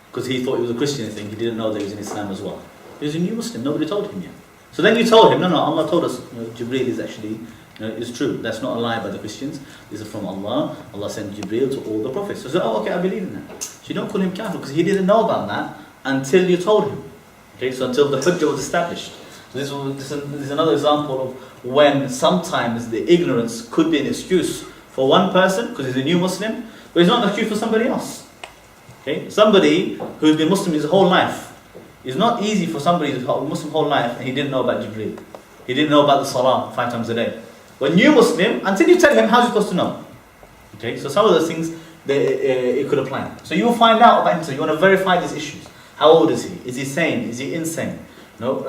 Speaker 1: because he thought he was a Christian thing. He didn't know that he was in Islam as well. He was a new Muslim. Nobody told him yet. So then you told him, no, Allah told us, Jibreel is actually, it's true. That's not a lie by the Christians. This is from Allah. Allah sent Jibreel to all the prophets. So he said, oh, okay, I believe in that. So you don't call him kafir, because he didn't know about that until you told him. Okay, so until the hujjah was established. So this is another example of when sometimes the ignorance could be an excuse for one person, because he's a new Muslim, but it's not an excuse for somebody else. Okay, somebody who's been Muslim his whole life. It's not easy for somebody who's been Muslim whole life and he didn't know about Jibreel. He didn't know about the Salah 5 times a day. But new Muslim, until you tell him, how's he supposed to know? Okay, so some of those things it could apply. So you will find out about him. So you want to verify these issues. How old is he? Is he sane? Is he insane? No.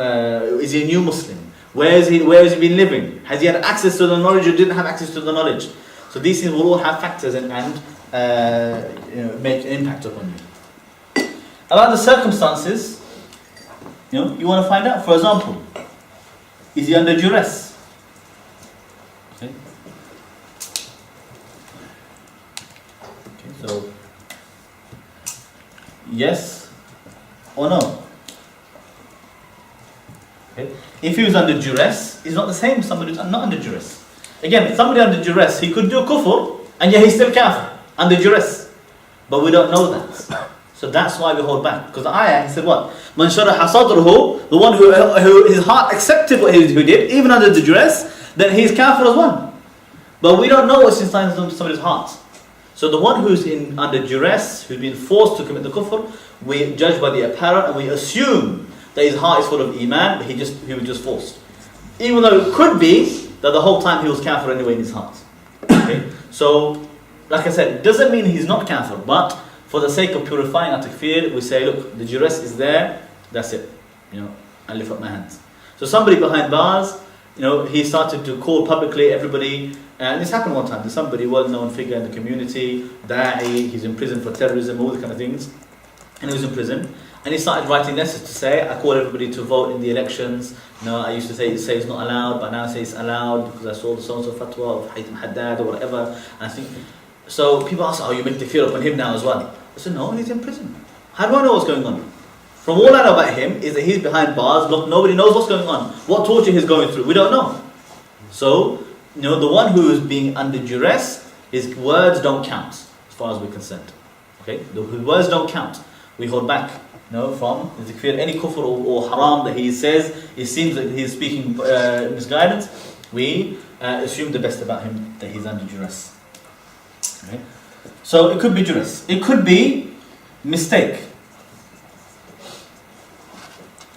Speaker 1: Is he a new Muslim? Where has he been living? Has he had access to the knowledge or didn't have access to the knowledge? So these things will all have factors and make an impact upon you. About the circumstances, you want to find out. For example, is he under duress? Okay. So yes or no? Okay. If he was under duress, he's not the same as somebody who's not under duress. Again, somebody under duress, he could do kufr, and yet he's still kafir, under duress. But we don't know that. So that's why we hold back. Because the ayah, he said what? Man sharaha sadruhu, the one who his heart accepted what he did, even under the duress, then he's kafir as well. But we don't know what's inside somebody's heart. So the one who's under duress, who's been forced to commit the kufr, we judge by the apparent and we assume that his heart is full of iman, but he was just forced. Even though it could be that the whole time he was kafir anyway in his heart. Okay? So, like I said, it doesn't mean he's not kafir, but for the sake of purifying our takfir, we say, look, the duress is there, that's it. I lift up my hands. So somebody behind bars, he started to call publicly everybody, and this happened one time. There's somebody, well-known figure in the community, da'i, he's in prison for terrorism, all the kind of things, and he was in prison, and he started writing letters to say, I call everybody to vote in the elections. I used to say it's not allowed, but now I say it's allowed because I saw the so-and-so fatwa of Haytham Haddad or whatever. And I think, so people ask, you make takfir upon him now as well? I said, no, he's in prison. How do I know what's going on? From all I know about him is that he's behind bars, nobody knows what's going on. What torture he's going through, we don't know. So, the one who is being under duress, his words don't count, as far as we're concerned. Okay? The words don't count. We hold back from the takfir, any kufr or haram that he says, it seems that he's speaking misguidance, we assume the best about him, that he's under duress. Okay? So it could be duress. It could be mistake.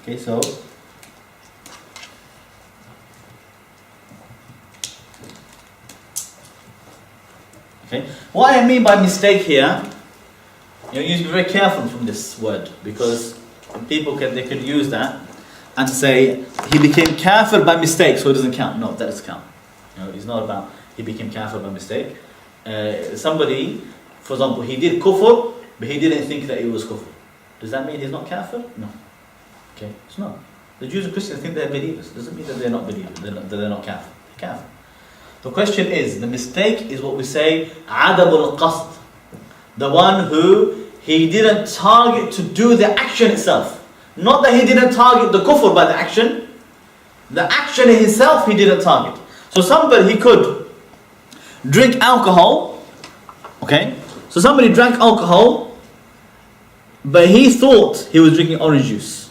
Speaker 1: Okay, so what I mean by mistake here, you need to be very careful from this word, because people could use that and say he became kafir by mistake, so it doesn't count. No, that doesn't count. It's not about he became kafir by mistake. Somebody, for example, he did kufr, but he didn't think that it was kufr. Does that mean he's not kafir? No. Okay, it's not. The Jews and Christians think they're believers. It doesn't mean that they're not believers. They're not kafir. They're kafir. The question is, the mistake is what we say, adab al-qasd. The one who he didn't target to do the action itself. Not that he didn't target the kufr by the action. The action itself he didn't target. So somebody, he could drink alcohol. Okay? So somebody drank alcohol, but he thought he was drinking orange juice.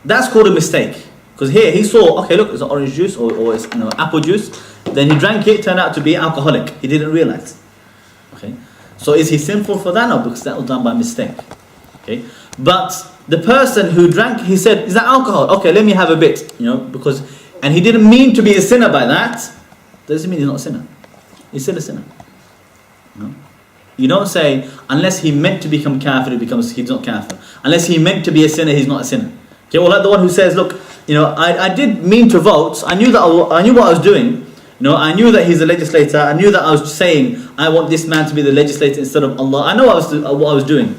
Speaker 1: That's called a mistake. Because here he saw, okay, look, it's an orange juice or it's apple juice. Then he drank it, turned out to be alcoholic. He didn't realize. Okay? So is he sinful for that? No, because that was done by mistake. Okay? But the person who drank, he said, is that alcohol? Okay, let me have a bit. Because, and he didn't mean to be a sinner by that. Doesn't mean he's not a sinner. He's still a sinner. You don't say, unless he meant to become kafir, he's not kafir. Unless he meant to be a sinner, he's not a sinner. Okay, well, like the one who says, look, I did mean to vote. I knew what I was doing. I knew that he's a legislator. I knew that I was saying, I want this man to be the legislator instead of Allah. I know what I was doing.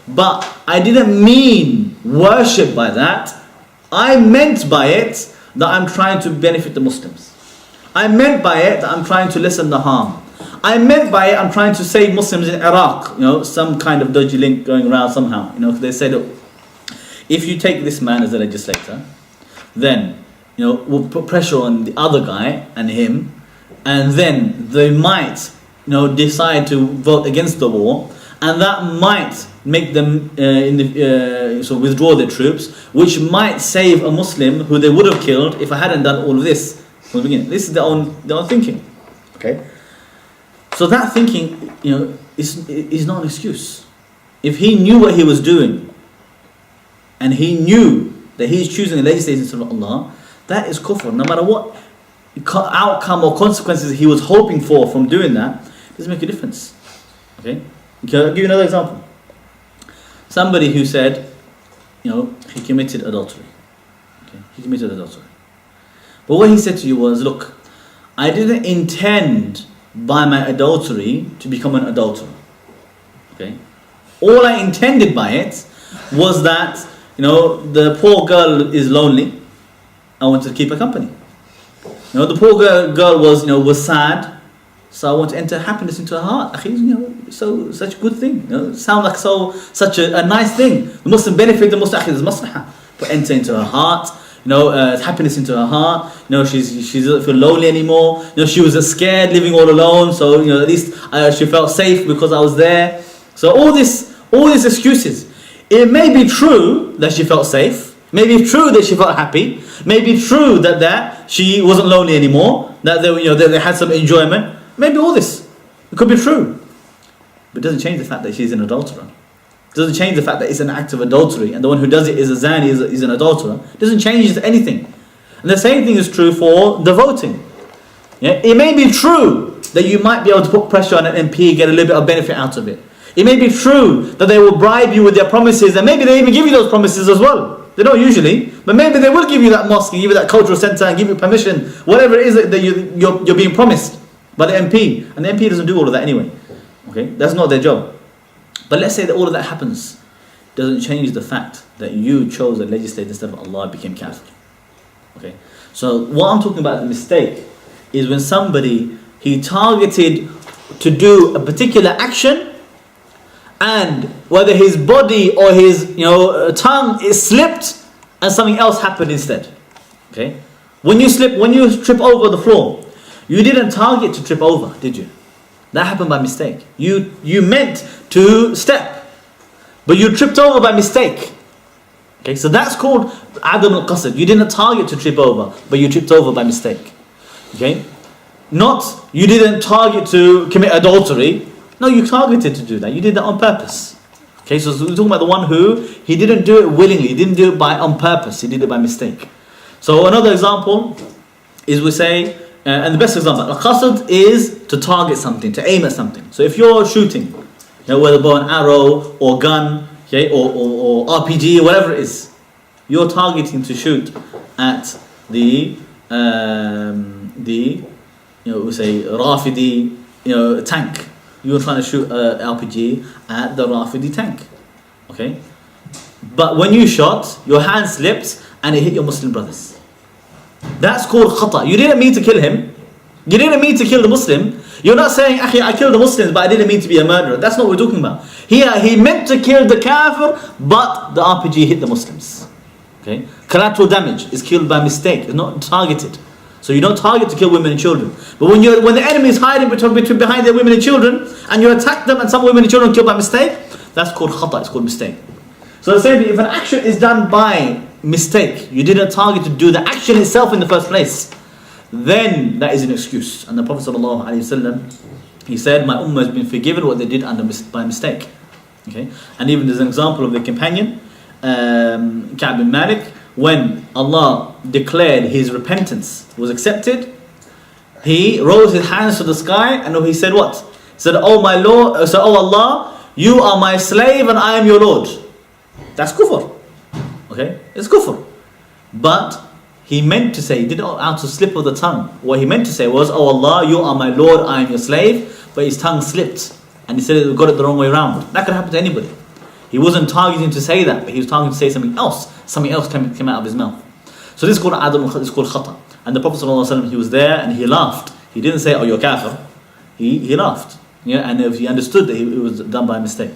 Speaker 1: But I didn't mean worship by that. I meant by it that I'm trying to benefit the Muslims. I meant by it that I'm trying to lessen the harm. I meant by it I'm trying to save Muslims in Iraq. Some kind of dodgy link going around somehow. They say, look, if you take this man as a legislator, then we'll put pressure on the other guy and him, and then they might decide to vote against the war, and that might make them withdraw their troops, which might save a Muslim who they would have killed if I hadn't done all of this from the beginning. This is their own thinking. Okay, so that thinking is not an excuse. If he knew what he was doing, and he knew that he's choosing a legislator instead of Allah, that is kufr. No matter what outcome or consequences he was hoping for from doing that, it doesn't make a difference. Okay? I'll give you another example. Somebody who said, he committed adultery. Okay? He committed adultery. But what he said to you was, look, I didn't intend by my adultery to become an adulterer. Okay? All I intended by it was that the poor girl is lonely. I wanted to keep her company. The poor girl was sad, so I want to enter happiness into her heart. So such a good thing. Sound like such a nice thing. The Muslim benefit, the Muslim is maslahah. But enter into her heart. Happiness into her heart. She doesn't feel lonely anymore. She was scared living all alone. So at least she felt safe because I was there. So all these excuses. It may be true that she felt safe. Maybe true that she felt happy. Maybe true that she wasn't lonely anymore. That they had some enjoyment. Maybe all this. It could be true. But it doesn't change the fact that she's an adulterer. It doesn't change the fact that it's an act of adultery. And the one who does it is a zani, is an adulterer. It doesn't change anything. And the same thing is true for the voting. Yeah? It may be true that you might be able to put pressure on an MP, get a little bit of benefit out of it. It may be true that they will bribe you with their promises, and maybe they even give you those promises as well. They don't usually, but maybe they will give you that mosque, give you that cultural centre, and give you permission, whatever it is that you're being promised by the MP. And the MP doesn't do all of that anyway. Okay, that's not their job. But let's say that all of that happens, doesn't change the fact that you chose a legislator instead of Allah, became kafir. Okay, so what I'm talking about, the mistake, is when somebody, he targeted to do a particular action, and whether his body or his tongue is slipped and something else happened instead. Okay, when you trip over the floor, you didn't target to trip over, did you? That happened by mistake. You meant to step, but you tripped over by mistake. Okay, so that's called Adam al-Qasd. You didn't target to trip over, but you tripped over by mistake. Okay, not you didn't target to commit adultery. No, you targeted to do that. You did that on purpose. Okay, so we're talking about the one who, he didn't do it willingly. He didn't do it on purpose. He did it by mistake. So another example is we say, and the best example, al-qasd is to target something, to aim at something. So if you're shooting, whether bow and arrow or gun, okay, or RPG, or whatever it is, you're targeting to shoot at the we say Rafidi, tank. You're trying to shoot an RPG at the Rafidi tank. Okay? But when you shot, your hand slipped and it hit your Muslim brothers. That's called khata. You didn't mean to kill him. You didn't mean to kill the Muslim. You're not saying, Akhi, I killed the Muslims, but I didn't mean to be a murderer. That's not what we're talking about. Here, he meant to kill the kafir, but the RPG hit the Muslims. Okay? Collateral damage is killed by mistake. It's not targeted. So you don't target to kill women and children. But when the enemy is hiding behind their women and children, and you attack them and some women and children are killed by mistake, that's called khata, it's called mistake. So the same thing, if an action is done by mistake, you didn't target to do the action itself in the first place, then that is an excuse. And the Prophet ﷺ, he said, my ummah has been forgiven what they did by mistake. Okay? And even there's an example of the companion, Ka'b bin Malik, when Allah declared his repentance was accepted, he rose his hands to the sky and he said what? He said, oh my Lord, so oh Allah, you are my slave and I am your Lord. That's kufr. Okay? It's kufr. But he meant to say, he did it out of slip of the tongue. What he meant to say was, oh Allah, you are my Lord, I am your slave. But his tongue slipped and he said he got it the wrong way around. That could happen to anybody. He wasn't targeting to say that, but he was targeting to say something else. Something else came out of his mouth. So this is called Adam, this is called khata. And the Prophet ﷺ, he was there and he laughed. He didn't say, oh, you're kafir. He laughed. Yeah, and he understood that it was done by mistake.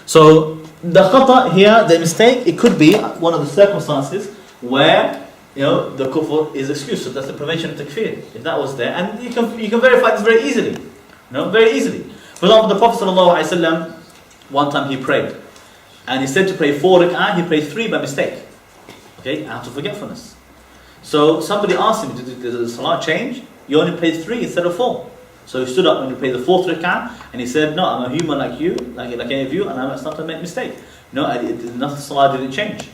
Speaker 1: So the khata here, the mistake, it could be one of the circumstances where the kufr is excused. So that's the prevention of takfir. If that was there, and you can verify this very easily. Very easily. For example, the Prophet ﷺ, one time he prayed. And he said to pray 4 rak'ah, he prayed 3 by mistake. Okay, out of forgetfulness. So somebody asked him, did the salah change? You only prayed 3 instead of 4. So he stood up when he prayed the 4th rak'ah, and he said, no, I'm a human like you, like any of you, and it's not a mistake. Nothing salah didn't change.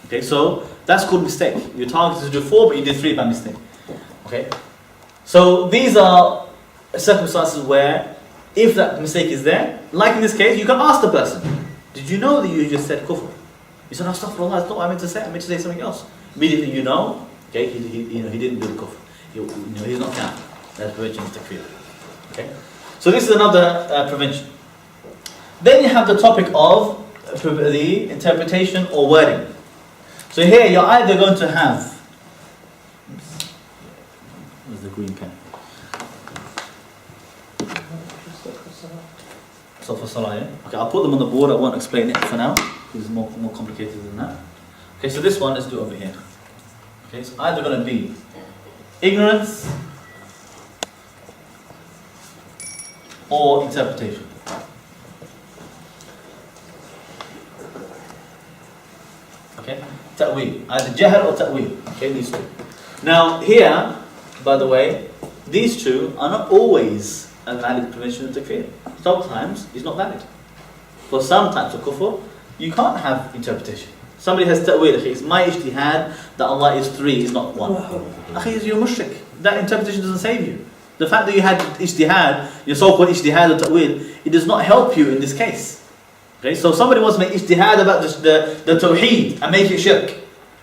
Speaker 1: Okay, so that's called mistake. You targeted to do 4, but you did 3 by mistake. Okay, so these are circumstances where, if that mistake is there, like in this case, you can ask the person, did you know that you just said kufr? You said, astaghfirullah, that's not what I meant to say. I meant to say something else. Immediately okay, he didn't do the kufr. He's not kafir. That's prevention of takfir. Okay? So this is another prevention. Then you have the topic of the interpretation or wording. So here you're either going to have, where's the green pen? So for salah, yeah? Okay, I'll put them on the board. I won't explain it for now because it's more complicated than that. Okay, so this one, let's do it over here. Okay, so either going to be ignorance or interpretation. Okay, ta'weel, either jahl or ta'weel. Okay, these two. Now here, by the way, these two are not always a valid prevention of takfir. Sometimes it's not valid. For some types of kufr, you can't have interpretation. Somebody has ta'weel, it's my ijtihad that Allah is 3, is not 1. Akhi, you're mushrik. That interpretation doesn't save you. The fact that you had ijtihad, your so-called ijtihad or ta'weel, it does not help you in this case. Okay, so somebody wants to make ijtihad about the tawheed and make it shirk.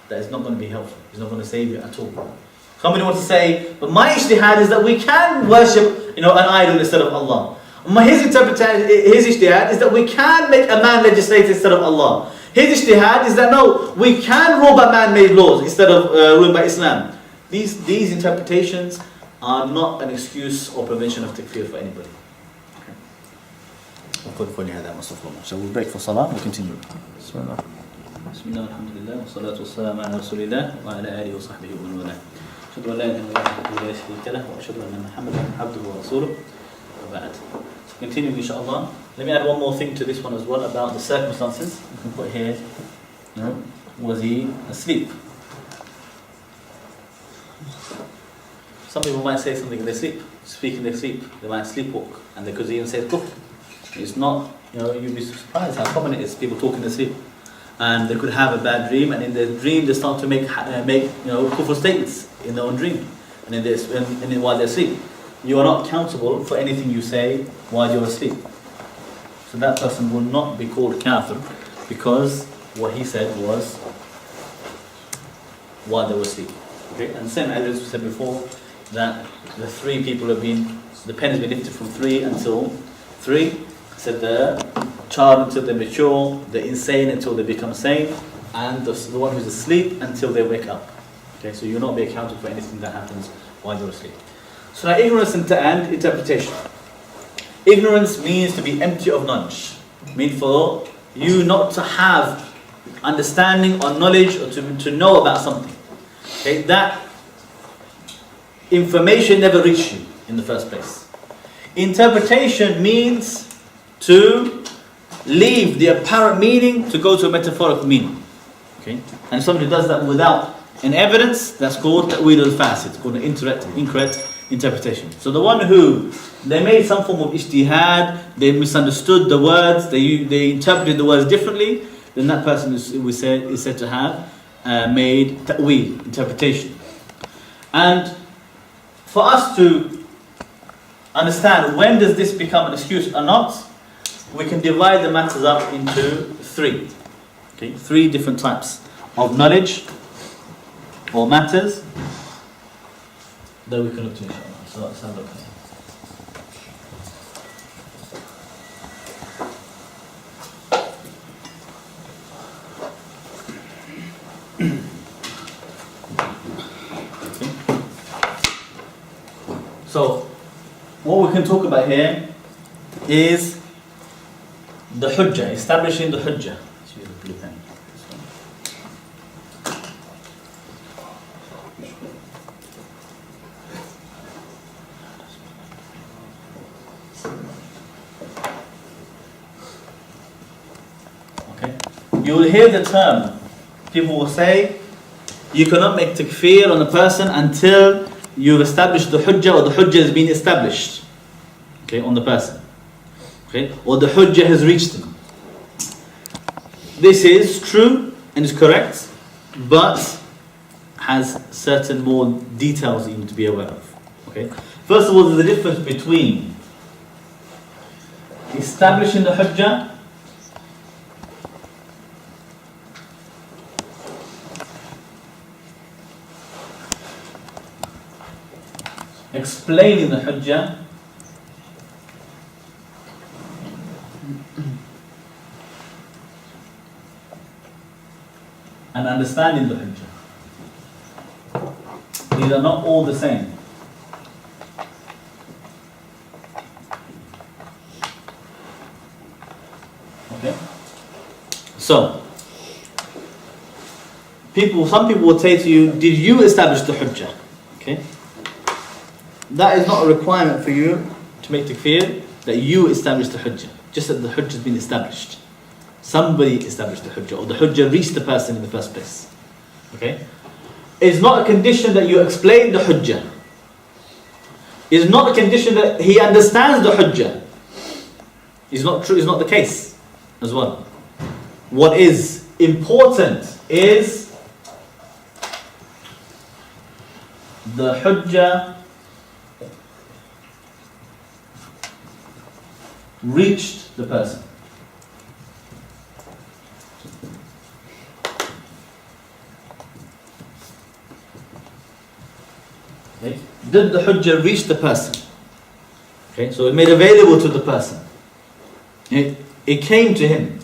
Speaker 1: that is not going to be helpful. It's not going to save you at all. Somebody wants to say, but my ijtihad is that we can worship, an idol instead of Allah. His interpretation, his ijtihad is that we can make a man legislate instead of Allah. His ijtihad is that no, we can rule by man-made laws instead of ruled by Islam. These interpretations are not an excuse or prevention of takfir for anybody. So we'll break for salah, we'll continue. Bismillah. Bismillah, alhamdulillah, wa salatu wa salam ala rasulillah, wa ala alihi wa sahbihi wa man wala. أشهد أن لا إله إلا الله لا شريك له وأشهد أن محمدا عبده ورسوله وبعد. So continuing inshallah. Let me add one more thing to this one as well about the circumstances. You can put here, was he asleep? Some people might say something in their sleep, speak in their sleep. They might sleepwalk, and they could even say kufr. It's not, you'd be surprised how common it is, people talk in their sleep. And they could have a bad dream, and in their dream they start to make kufr statements in their own dream, and while they're asleep. You are not accountable for anything you say while you're asleep. So that person will not be called kafir, because what he said was while they were asleep. Okay? And same as we said before, that the three people have been, the pen has been lifted from 3 until 3. Said the child until they mature, the insane until they become sane, and the one who's asleep until they wake up. Okay, so you'll not be accountable for anything that happens while you're asleep. So now ignorance and interpretation. Ignorance means to be empty of knowledge. Means for you not to have understanding or knowledge or to know about something. Okay, that information never reached you in the first place. Interpretation means to leave the apparent meaning to go to a metaphorical meaning. Okay? And somebody does that without an evidence, that's called ta'wil al-fasid. It's called an incorrect interpretation. So the one who, they made some form of ijtihad, they misunderstood the words, they interpreted the words differently, then that person is said to have made ta'wil, interpretation. And for us to understand when does this become an excuse or not, we can divide the matters up into 3. Okay, 3 different types of knowledge or matters that we can look to inshallah. So let's have a look. So what we can talk about here is the hujjah, establishing the hujjah. Let's use the blue pen. Okay. You will hear the term. People will say, you cannot make takfir on a person until you've established the hujjah, or the hujjah has been established, okay, on the person. Okay? Or the hujjah has reached him. This is true and is correct, but has certain more details you need to be aware of. Okay? First of all, there's a difference between establishing the hujjah explaining the hujjah and understanding the hujjah. These are not all the same. Okay? So, some people will say to you, did you establish the hujjah? Okay? That is not a requirement for you to make takfir, that you establish the hujjah. Just that the hujjah has been established. Somebody established the hujjah, or the hujjah reached the person in the first place. Okay? It's not a condition that you explain the hujjah. It's not a condition that he understands the hujjah. It's not true, it's not the case as well. What is important is the hujjah reached the person. did the hujjah reach the person? Okay, so it made available to the person. It came to him.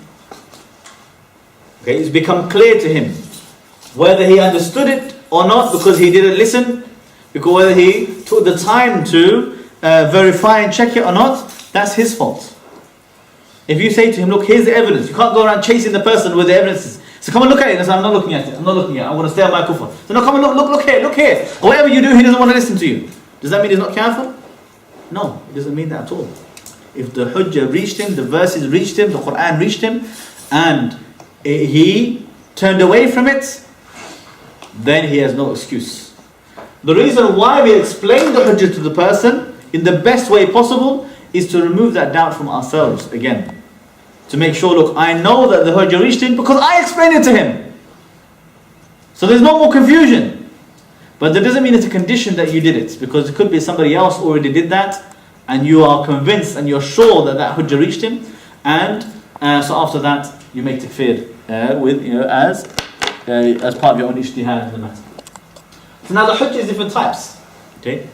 Speaker 1: Okay, it's become clear to him. Whether he understood it or not because he didn't listen, because whether he took the time to verify and check it or not, that's his fault. If you say to him, look, here's the evidence. You can't go around chasing the person with the evidences. So come and look at it. And say, I'm not looking at it. I'm not looking at it. I'm going to stay on my kufr. So no, come and look here, look here. Or whatever you do, he doesn't want to listen to you. Does that mean he's not careful? No, it doesn't mean that at all. If the hujjah reached him, the verses reached him, the Quran reached him, and he turned away from it, then he has no excuse. The reason why we explain the hujjah to the person in the best way possible is to remove that doubt from ourselves again. To make sure, look, I know that the hujjah reached him because I explained it to him. So there's no more confusion. But that doesn't mean it's a condition that you did it, because it could be somebody else already did that, and you are convinced and you're sure that that hujjah reached him, and so after that you make takfir with as part of your own ijtihad in the matter. So now the hujjah is different types. Okay,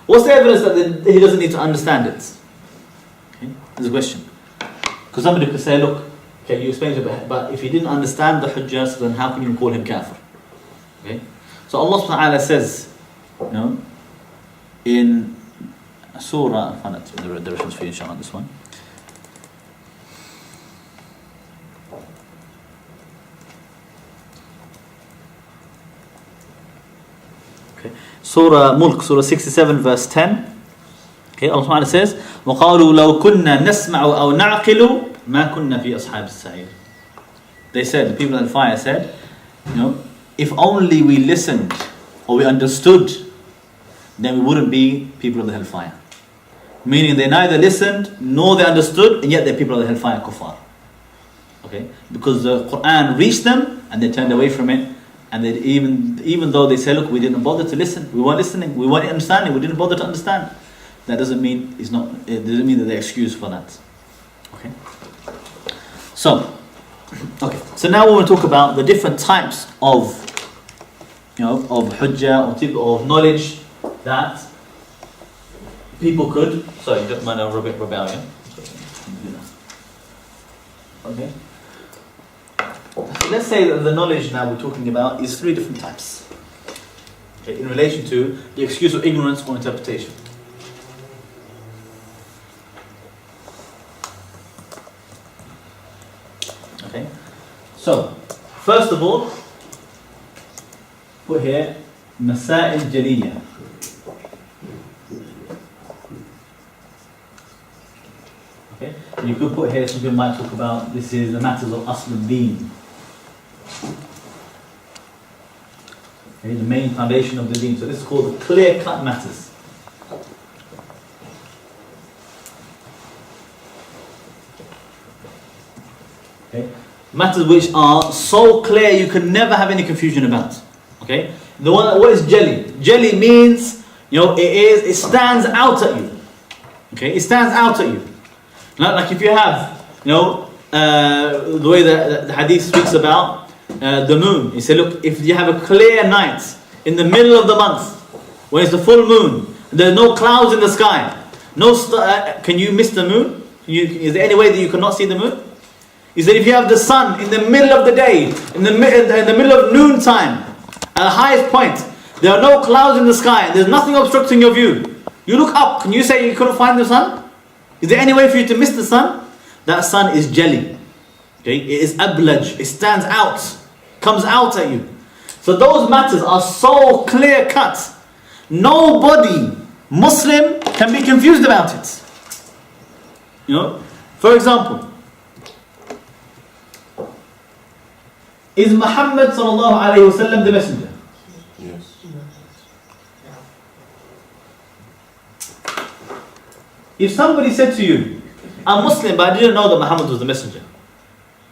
Speaker 1: what's the evidence that he doesn't need to understand it? Okay, there's a question. Because somebody could say, look, okay, you explained it, but if he didn't understand the hujjah, so then how can you call him kafir? Okay, so Allah subhanahu wa ta'ala says, in Surah, I'll find out the reference for you inshallah, this one. Okay, Surah Mulk, Surah 67, verse 10. Okay, Allah subhanahu wa ta'ala says, وَقَالُوا لَوْ كُنَّا نَسْمَعُ أَوْ نَعْقِلُ مَا كُنَّا فِي أَصْحَابِ السَّعِيرِ. They said, the people in the fire said, if only we listened or we understood, then we wouldn't be people of the hellfire. Meaning they neither listened nor they understood, and yet they're people of the hellfire, kuffar. Okay, because the Quran reached them and they turned away from it, and they even though they say, look, we didn't bother to listen, we weren't listening, we weren't understanding, we didn't bother to understand. That doesn't mean it doesn't mean that they're excused for that. Okay. So now we want to talk about the different types of of hujjah or of knowledge that people could. Sorry, don't mind a rebellion. Okay. So let's say that the knowledge now we're talking about is 3 different types. Okay, in relation to the excuse of ignorance or interpretation. Okay. So, first of all, put here Masail Jaliyah. Okay. You could put here, some people might talk about this is the matters of Asl al-Deen. Okay, the main foundation of the Deen. So this is called the clear-cut matters. Okay. Matters which are so clear you can never have any confusion about. Okay. What is jelly? Jelly means it stands out at you. Okay, it stands out at you. Like if you have the way that the hadith speaks about the moon. He said, look, if you have a clear night in the middle of the month when it's the full moon, there's no clouds in the sky, can you miss the moon? Is there any way that you cannot see the moon? He said, if you have the sun in the middle of the day, in the middle of noon time, at the highest point, there are no clouds in the sky, and there's nothing obstructing your view. You look up, can you say you couldn't find the sun? Is there any way for you to miss the sun? That sun is jelly. Okay, it is ablaj. It stands out, comes out at you. So those matters are so clear cut. Nobody, Muslim, can be confused about it. For example, is Muhammad sallallahu alayhi wa sallam the messenger?
Speaker 2: Yes.
Speaker 1: If somebody said to you, I'm Muslim but I didn't know that Muhammad was the messenger,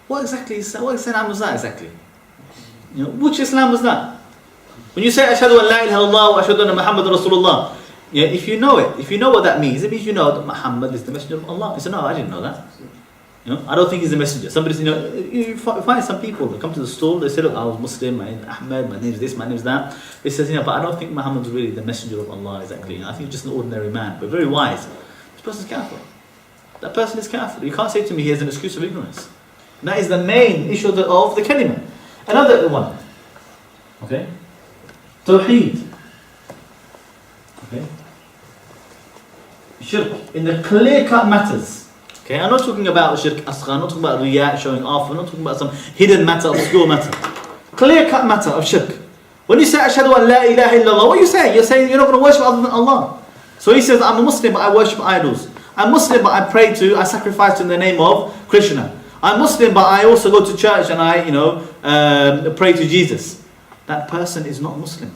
Speaker 1: what Islam was that exactly? Which Islam was that? When you say Ashhadu an la ilaha illallah wa ashhadu anna Muhammad Rasulullah, if you know it, if you know what that means, it means you know that Muhammad is the messenger of Allah. You say, no, I didn't know that. You know, I don't think he's a messenger. Somebody's, you find some people that come to the store, they say, look, I was Muslim, my name is Ahmed, my name is this, my name is that. They say, but I don't think Muhammad's really the messenger of Allah exactly. I think he's just an ordinary man, but very wise. This person's kafir. That person is kafir. You can't say to me he has an excuse of ignorance. And that is the main issue of the kalima. Another one. Okay? Tawheed. Okay? Shirk in the clear-cut matters. Okay, I'm not talking about shirk asghar, I'm not talking about riya, showing off, I'm not talking about some hidden matter, obscure matter. Clear-cut matter of shirk. When you say ashhadu an la ilaha illallah, what are you saying? You're saying you're not going to worship other than Allah. So he says, I'm a Muslim but I worship idols. I'm Muslim but I sacrifice in the name of Krishna. I'm Muslim but I also go to church and I, pray to Jesus. That person is not Muslim.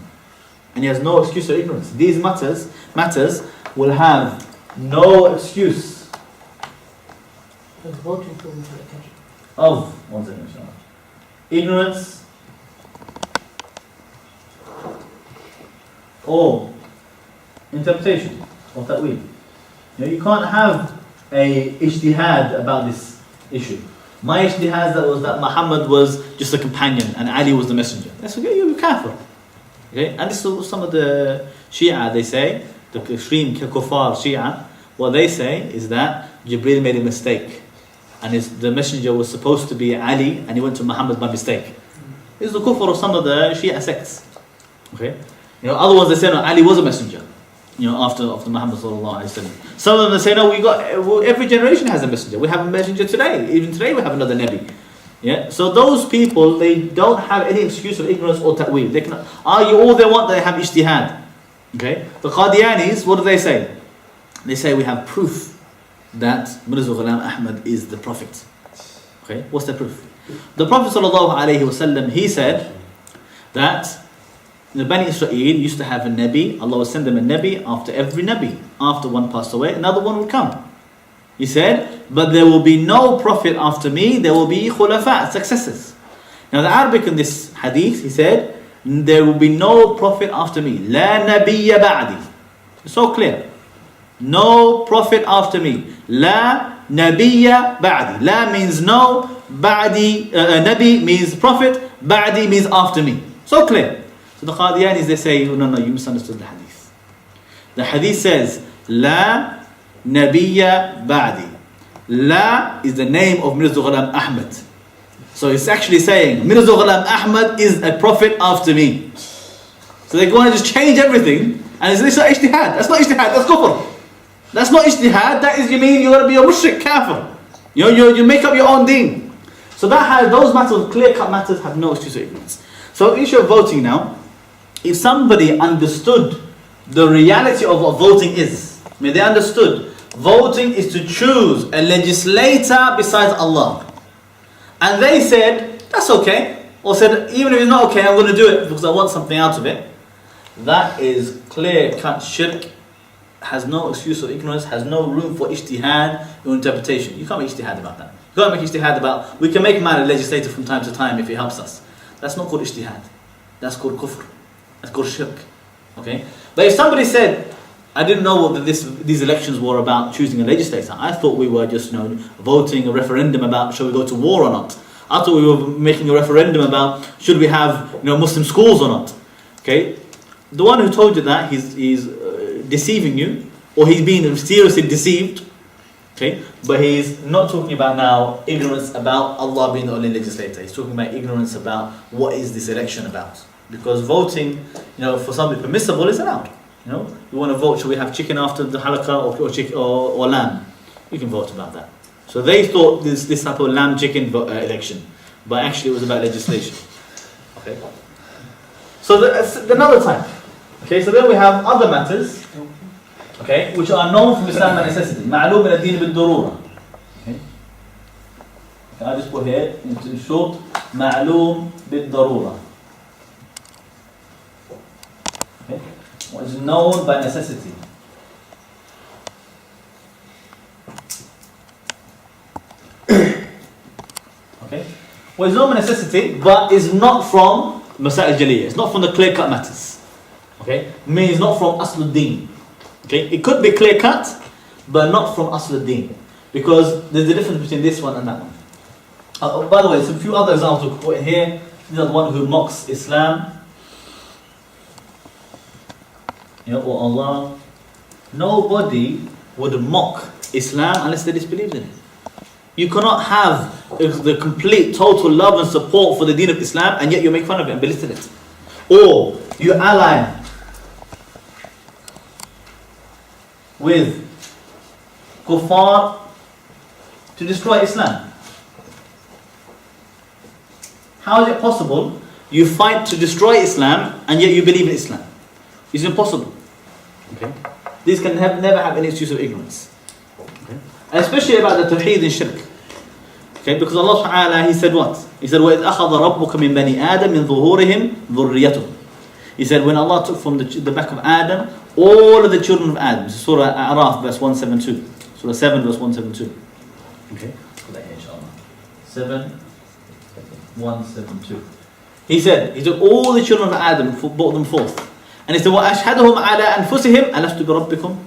Speaker 1: And he has no excuse for ignorance. These matters will have no excuse
Speaker 4: voting for attention.
Speaker 1: of ignorance or interpretation of ta'wil. You can't have a ijtihad about this issue. My ijtihad was that Muhammad was just a companion and Ali was the messenger. That's okay, you're kafir. Okay? And this is some of the Shia, they say, the extreme kuffar Shia, what they say is that Jibreel made a mistake. And the messenger was supposed to be Ali, and he went to Muhammad by mistake. This is the kufr of some of the Shia sects. Okay, other ones they say no, Ali was a messenger. After Muhammad sallallahu alaihi wasallam. Some of them they say no, every generation has a messenger. We have a messenger today. Even today we have another Nabi. Yeah. So those people, they don't have any excuse of ignorance or ta'wil. They can argue all they want. They have ijtihad. Okay. The Qadianis, what do they say? They say we have proof that Mirza Ghulam Ahmad is the Prophet. Okay, what's the proof? The Prophet ﷺ, he said that the Bani Israel used to have a Nabi. Allah would send them a Nabi after every Nabi. After one passed away, another one would come. He said, but there will be no Prophet after me, there will be khulafa, successors. Now the Arabic in this hadith, he said, there will be no Prophet after me. La nabiyya ba'di. It's so clear. No prophet after me. La nabiyya ba'di. La means no, ba'di, nabi means prophet, ba'di means after me. So clear. So the Qadianis, they say, no, you misunderstood the hadith. The hadith says, La nabiyya ba'di. La is the name of Mirza Ghulam Ahmad. So it's actually saying, Mirza Ghulam Ahmad is a prophet after me. So they go and just change everything, and it's not ijtihad. That's not ijtihad, that's kufr. That's not ijtihad, that is, you mean you're going to be a mushrik, kafir. You make up your own deen. So those matters, clear-cut matters, have no excuse of ignorance. So issue of voting now, if somebody understood the reality of what voting is, they understood, voting is to choose a legislator besides Allah. And they said, that's okay. Or said, even if it's not okay, I'm going to do it because I want something out of it. That is clear-cut shirk. Has no excuse of ignorance, has no room for ijtihad or interpretation. You can't make ijtihad about that. You can't make ijtihad about, we can make a man a legislator from time to time if he helps us. That's not called ijtihad. That's called kufr. That's called shirk. Okay? But if somebody said, I didn't know what these elections were about choosing a legislator. I thought we were just voting a referendum about shall we go to war or not. I thought we were making a referendum about should we have Muslim schools or not. Okay? The one who told you that, he's deceiving you, or he's being seriously deceived, okay? But he's not talking about now ignorance about Allah being the only legislator. He's talking about ignorance about what is this election about. Because voting, for something permissible is allowed. You want to vote, should we have chicken after the halakha or lamb? You can vote about that. So they thought this type of lamb chicken election, but actually it was about legislation. Okay. So another type. Okay, so then we have other matters, okay, which are known from Islam by necessity. معلوم من الدين بالضرورة. Okay. I just put here in short, معلوم بالضرورة. Okay, what is known by necessity. Okay, what is known by necessity, but is not from Masail Jaliyah. It's not from the clear-cut matters. Okay, means not from Asluddin. Okay, it could be clear cut, but not from Asluddin. Because there's a difference between this one and that one. By the way, there's a few other examples we put here. These are the one who mocks Islam. Or Allah. Nobody would mock Islam unless they disbelieved in it. You cannot have the complete, total love and support for the deen of Islam and yet you make fun of it and belittle it. Or you ally with kuffar to destroy Islam. How is it possible you fight to destroy Islam and yet you believe in Islam? It's impossible. Okay? These can never have any excuse of ignorance. Okay? And especially about the tawheed and shirk. Okay? Because Allah subhanahu wa ta'ala, He said what? He said, وَإِذْ أَخَذَ رَبُّكَ مِنْ بَنِي آدَمْ مِنْ ظُهُورِهِمْ ذُرِّيَّتُهُمْ. He said, when Allah took from the back of Adam, all of the children of Adam. This is Surah A'raf, verse 172. Surah 7, verse 172. Okay? Put that here, inshallah. 7, 172. He said, He took all the children of Adam, brought them forth. And He said, وَأَشْهَدُهُمْ عَلَىٰ أَنفُسِهِمْ أَلَسْتُ بِرَبِّكُمْ.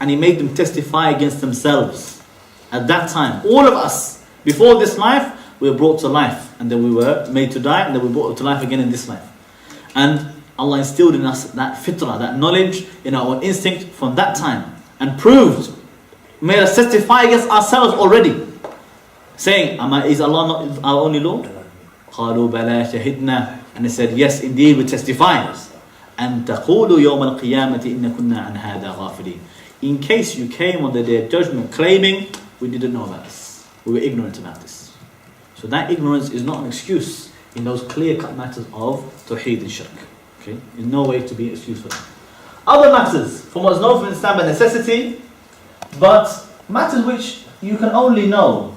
Speaker 1: And He made them testify against themselves. At that time, all of us, before this life, we were brought to life. And then we were made to die, and then we were brought to life again in this life. And Allah instilled in us that fitrah, that knowledge, in our own instinct from that time. And proved, made us testify against ourselves already. Saying, is Allah not our only Lord? قَالُوا بَلَا شَهِدْنَا. And they said, yes, indeed, we testify. أَن تَقُولُوا يَوْمَ الْقِيَامَةِ إِنَّ كُنَّا عَنْ هَذَا غَافِلِينَ. In case you came on the day of judgment claiming, we didn't know about this. We were ignorant about this. So that ignorance is not an excuse in those clear-cut matters of tawheed and shirk. Okay? In no way to be an excuse for that. Other matters, from what's known from Islam by necessity, but matters which you can only know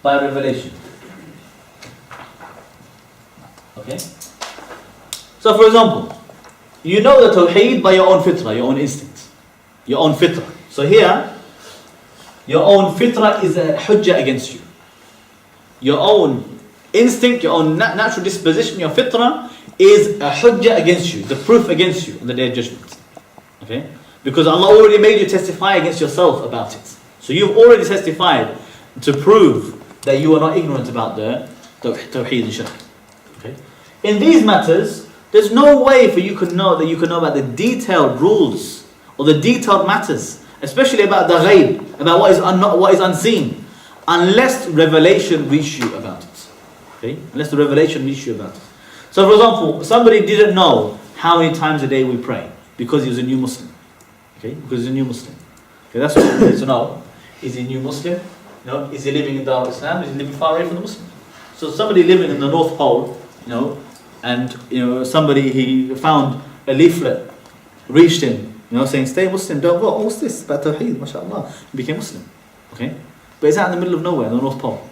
Speaker 1: by revelation. Okay? So for example, you know the tawheed by your own fitrah, your own instinct, your own fitrah. So here, your own fitrah is a hujjah against you. Your own instinct, your own natural disposition, your fitrah is a hujjah against you, the proof against you on the day of judgment. Okay? Because Allah already made you testify against yourself about it. So you've already testified to prove that you are not ignorant about the tawheed and shirk. Okay? In these matters, there's no way for you can know about the detailed rules or the detailed matters, especially about the ghaib, about what is unseen, unless revelation reaches you about it. Okay? Unless the revelation reaches you about it. So for example, somebody didn't know how many times a day we pray because he was a new Muslim. Okay? Because he's a new Muslim. Okay, that's what we need to know. Is he a new Muslim? Is he living in Dar Islam? Is he living far away from the Muslims? So somebody living in the North Pole, and somebody, he found a leaflet, reached him, saying, stay Muslim, don't go. Oh, what's this? About Tawheed, mashallah. He became Muslim. Okay? But it's out in the middle of nowhere, the North Pole.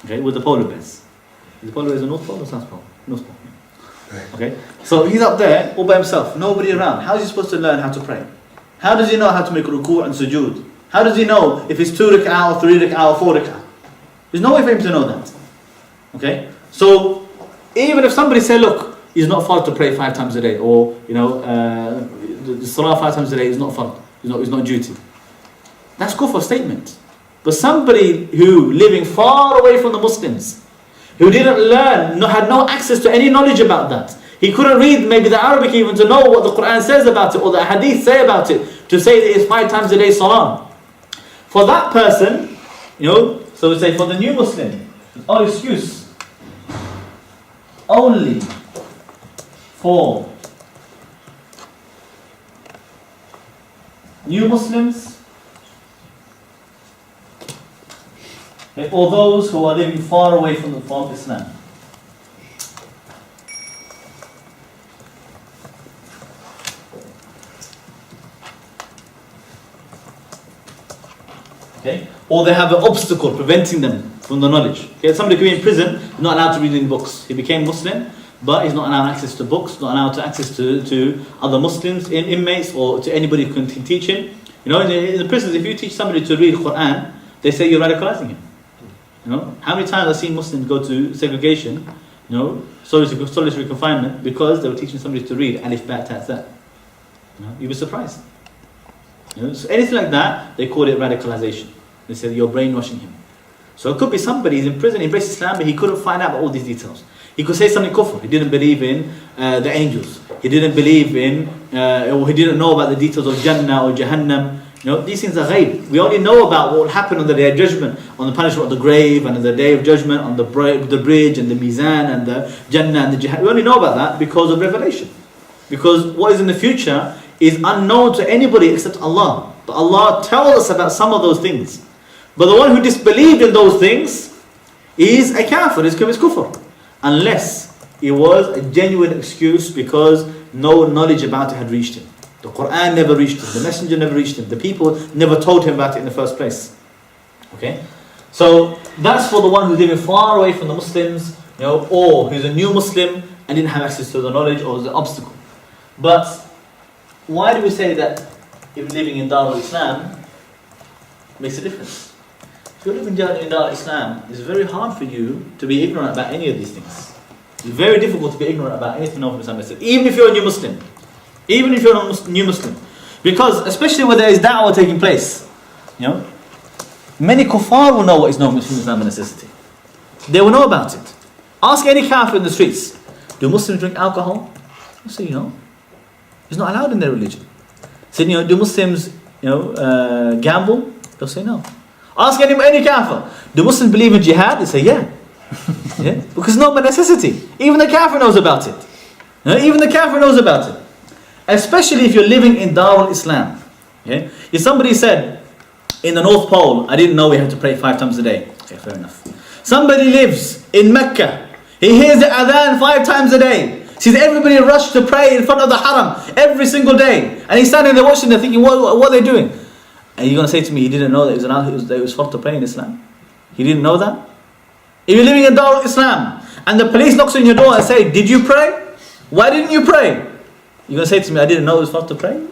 Speaker 1: Okay? With the polar bears. Is the polar bears the North Pole or South Pole? North Pole. Okay? So he's up there, all by himself, nobody around. How is he supposed to learn how to pray? How does he know how to make ruku' and sujood? How does he know if it's 2 rak'ah or 3 rak'ah or 4 rak'ah? There's no way for him to know that. Okay? So, even if somebody say, look, he's not fard to pray 5 times a day, or, the salah 5 times a day is not fard, it's not duty. That's good for a statement. But somebody who living far away from the Muslims, who didn't learn, had no access to any knowledge about that. He couldn't read maybe the Arabic even to know what the Quran says about it, or the Hadith say about it, to say that it's 5 times a day salah. For that person, so we say for the new Muslim, our excuse only for new Muslims, or those who are living far away from Islam. Okay? Or they have an obstacle preventing them from the knowledge. Okay? Somebody could be in prison, not allowed to read any books. He became Muslim, but he's not allowed access to books, not allowed to access to other Muslims, inmates, or to anybody who can teach him. In the prisons, if you teach somebody to read Quran, they say you're radicalizing him. How many times I've seen Muslims go to segregation, solitary confinement, because they were teaching somebody to read Alif, Ba, Ta, Tha. You'd be surprised. So anything like that, they call it radicalization. They say you're brainwashing him. So it could be somebody who's in prison, embraced Islam, but he couldn't find out about all these details. He could say something kufr. He didn't believe in the angels. He didn't believe in, or he didn't know about the details of Jannah or Jahannam. These things are ghaib. We only know about what will happen on the day of judgment, on the punishment of the grave, and on the day of judgment, on the bridge, and the mizan, and the Jannah, and the Jahannam. We only know about that because of revelation. Because what is in the future is unknown to anybody except Allah. But Allah tells us about some of those things. But the one who disbelieved in those things is a kafir, is commits kufr. Unless it was a genuine excuse because no knowledge about it had reached him. The Quran never reached him, the Messenger never reached him, the people never told him about it in the first place. Okay? So that's for the one who's living far away from the Muslims, or who's a new Muslim and didn't have access to the knowledge or was an obstacle. But why do we say that if living in Dar al-Islam makes a difference? If you're living in Dar al-Islam, it's very hard for you to be ignorant about any of these things. It's very difficult to be ignorant about anything of Islam, even if you're a new Muslim. Even if you're a new Muslim. Because, especially where there is da'wah taking place, many kuffar will know what is known as Islam a necessity. They will know about it. Ask any kafir in the streets, do Muslims drink alcohol? They'll say, it's not allowed in their religion. Say, do Muslims, gamble? They'll say no. Ask any kafir, do Muslims believe in jihad? They say yeah. Yeah? Because it's not a necessity. Even the kafir knows about it. Even the kafir knows about it. Especially if you're living in Dar al-Islam. Okay? If somebody said, in the North Pole, I didn't know we had to pray 5 times a day. Okay, fair enough. Somebody lives in Mecca. He hears the adhan 5 times a day. Sees everybody rush to pray in front of the haram every single day. And he's standing there watching them thinking, what are they doing? And you're going to say to me, he didn't know that it was fard to pray in Islam? He didn't know that? If you're living in Dar al-Islam and the police knocks on your door and say, did you pray? Why didn't you pray? You're going to say to me, I didn't know it was fard to pray?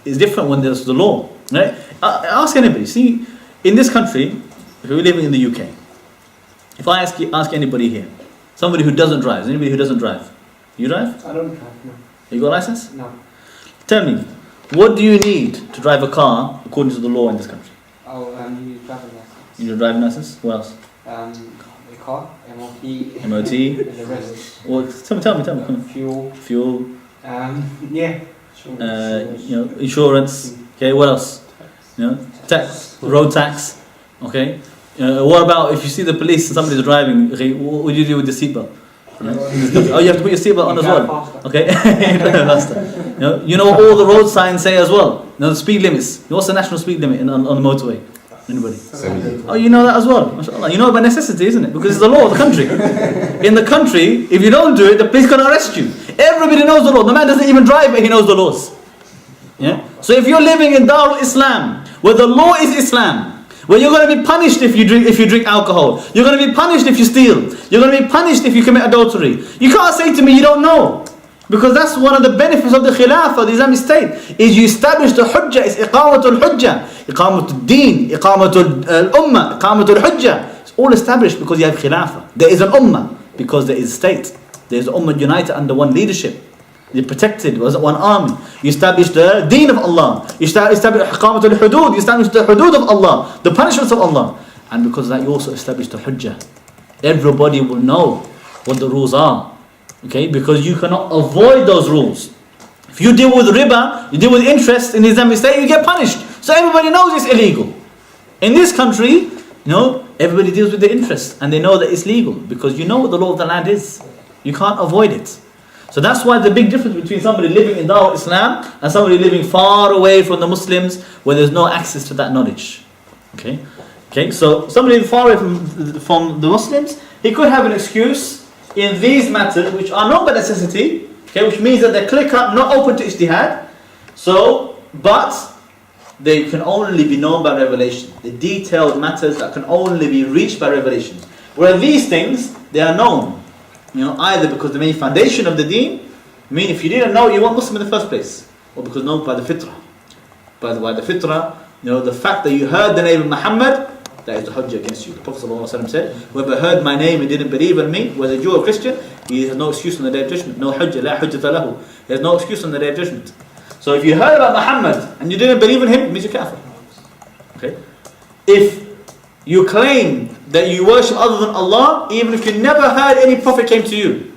Speaker 1: It's different when there's the law. Right? Ask anybody. See, in this country, if we're living in the UK, if I ask anybody here, somebody who doesn't drive, anybody who doesn't drive, you drive?
Speaker 7: I don't drive, no.
Speaker 1: You got a license?
Speaker 7: No.
Speaker 1: Tell me, what do you need to drive a car according to the law in this country?
Speaker 7: Oh, you need a driving license.
Speaker 1: You need a driving license? What else?
Speaker 7: The car, MOT,
Speaker 1: MOT.
Speaker 7: and the rest.
Speaker 1: Well, tell me. Come on.
Speaker 7: Fuel. Yeah.
Speaker 1: Insurance. Okay, what else? Tax, road tax. Okay. What about if you see the police and somebody's driving? Okay, what do you do with the seatbelt? Oh, you have to put your seatbelt on as well. Okay, faster. You know what all the road signs say as well. The speed limits. What's the national speed limit on the motorway? Anybody?
Speaker 2: 70.
Speaker 1: Oh, you know that as well. MashaAllah. You know it by necessity, isn't it? Because it's the law of the country. In the country, if you don't do it, the police can arrest you. Everybody knows the law. The man doesn't even drive, but he knows the laws. Yeah. So if you're living in Dar al-Islam, where the law is Islam, where you're going to be punished if you drink alcohol, you're going to be punished if you steal, you're going to be punished if you commit adultery. You can't say to me you don't know, because that's one of the benefits of the Khilafah, the Islamic State, is you establish the Hujjah. It's iqamatul Hujjah, iqamatul Deen, iqamatul Ummah, iqamatul Hujjah. It's all established because you have Khilafah. There is an Ummah because there is a state. There is an Ummah united under one leadership. You're protected as one army. You establish the deen of Allah. You establish iqamatul hudud. You establish the hudud of Allah, the punishments of Allah. And because of that, you also establish the hujjah. Everybody will know what the rules are. Okay? Because you cannot avoid those rules. If you deal with riba, you deal with interest in the Islamic State, you get punished. So everybody knows it's illegal. In this country, everybody deals with the interest and they know that it's legal because you know what the law of the land is. You can't avoid it. So that's why the big difference between somebody living in Dar al-Islam and somebody living far away from the Muslims where there's no access to that knowledge. Okay. So somebody far away from the Muslims, he could have an excuse in these matters which are not by necessity, which means that they're clear-cut, not open to ijtihad. But they can only be known by revelation. The detailed matters that can only be reached by revelation. Whereas these things, they are known. Either because the main foundation of the deen, if you didn't know, you weren't Muslim in the first place, or because known by the fitrah. By the fitrah, the fact that you heard the name of Muhammad, that is the hujjah against you. The Prophet ﷺ said, whoever heard my name and didn't believe in me, whether Jew or Christian, he has no excuse on the day of judgment. No hujjah, la hujjata lahu. He has no excuse on the day of judgment. So if you heard about Muhammad and you didn't believe in him, it means you're kafir. Okay? If you claim that you worship other than Allah, even if you never heard any prophet came to you,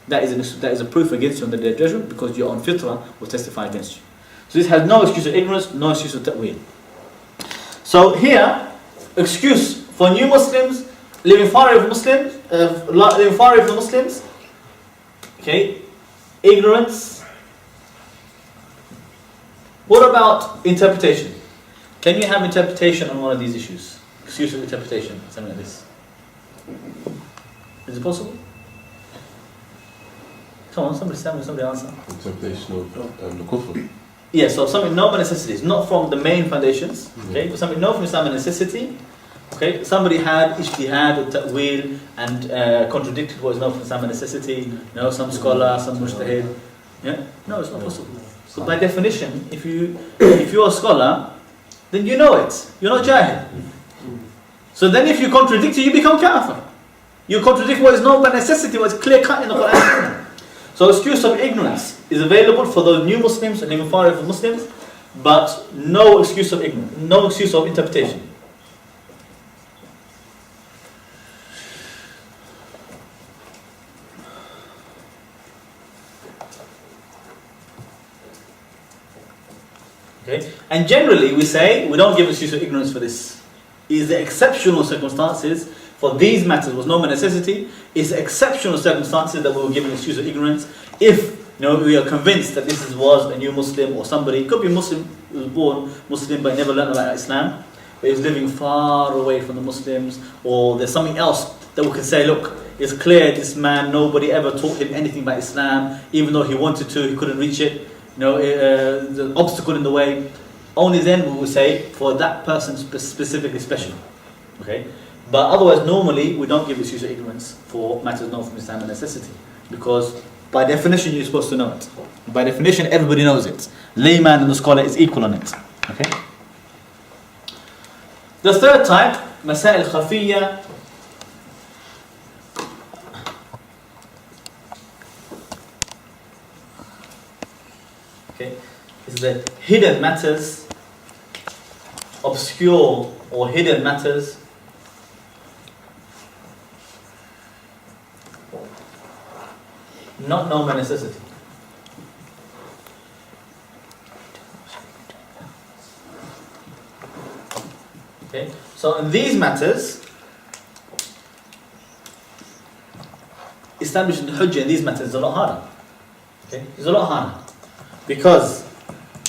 Speaker 1: that is a proof against you on the day of judgment, because your own fitrah will testify against you. So this has no excuse of ignorance, no excuse of ta'wil. So here, excuse for new Muslims living far away from the Muslims. Okay, ignorance. What about interpretation? Can you have interpretation on one of these issues? Excuse of interpretation, something like this. Is it possible? Come on, somebody answer.
Speaker 2: Interpretation of the kufr.
Speaker 1: Yeah, so something no necessities, not from the main foundations. Okay, but something no from Islam a necessity. Okay, somebody had ijtihad or ta'wil and contradicted what is known from Islam a necessity. No, some scholar, some mujtahid. Yeah, no, it's not possible. So by definition, if you're a scholar, then you know it. You're not jahil. So then, if you contradict it, you become kafir. You contradict what is known by necessity, what is clear cut in the Quran. So excuse of ignorance is available for those new Muslims and even far away from Muslims, but no excuse of ignorance, no excuse of interpretation. Okay? And generally we say we don't give excuse of ignorance for this. It is the exceptional circumstances for these matters was no necessity. It's exceptional circumstances that we will give an excuse of ignorance if we are convinced that this was a new Muslim or somebody. It could be Muslim who was born Muslim but never learned about Islam, but is living far away from the Muslims, or there's something else that we can say, look, it's clear this man, nobody ever taught him anything about Islam, even though he wanted to, he couldn't reach it. The obstacle in the way. Only then we will say for that person specifically special. Okay? But otherwise, normally, we don't give excuse of ignorance for matters known from Islam and necessity. Because by definition, you're supposed to know it. By definition, everybody knows it. Layman and the scholar is equal on it. Okay? The third type, Masail Khafiyya. Okay? Is the hidden matters, obscure or hidden matters, not known by necessity. Okay, so in these matters, establishing the hujjah in these matters is a lot harder. Okay, it's a lot harder because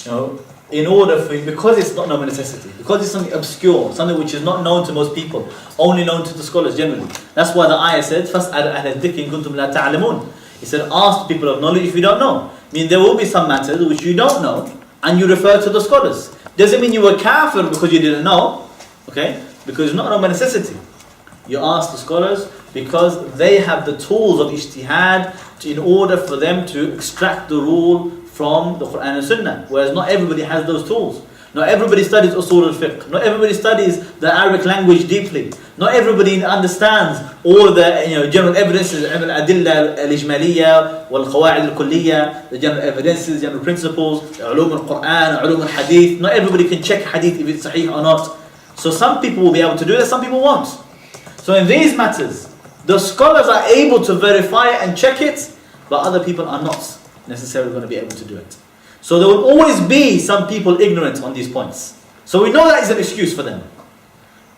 Speaker 1: because it's not known by necessity, because it's something obscure, something which is not known to most people, only known to the scholars generally. That's why the ayah said, فَاسْأَلْ أَهْلَ الذِّكْرِ إِن كُنتُمْ لَا تَعْلَمُونَ. He said, ask people of knowledge if you don't know. I mean, there will be some matters which you don't know, and you refer to the scholars. Doesn't mean you were kafir because you didn't know, okay? Because it's not known by necessity. You ask the scholars because they have the tools of ijtihad in order for them to extract the rule from the Quran and Sunnah, whereas not everybody has those tools. Not everybody studies usul al-fiqh. Not everybody studies the Arabic language deeply. Not everybody understands all the general evidences, al-adilla al-ijmaliyya wal-qawa'id al-kulliyya, the general evidences, general principles, ulum al-Quran, ulum al-hadith. Not everybody can check hadith if it's sahih or not. So some people will be able to do that, some people won't. So in these matters, the scholars are able to verify it and check it, but other people are not necessarily going to be able to do it. So there will always be some people ignorant on these points. So we know that is an excuse for them.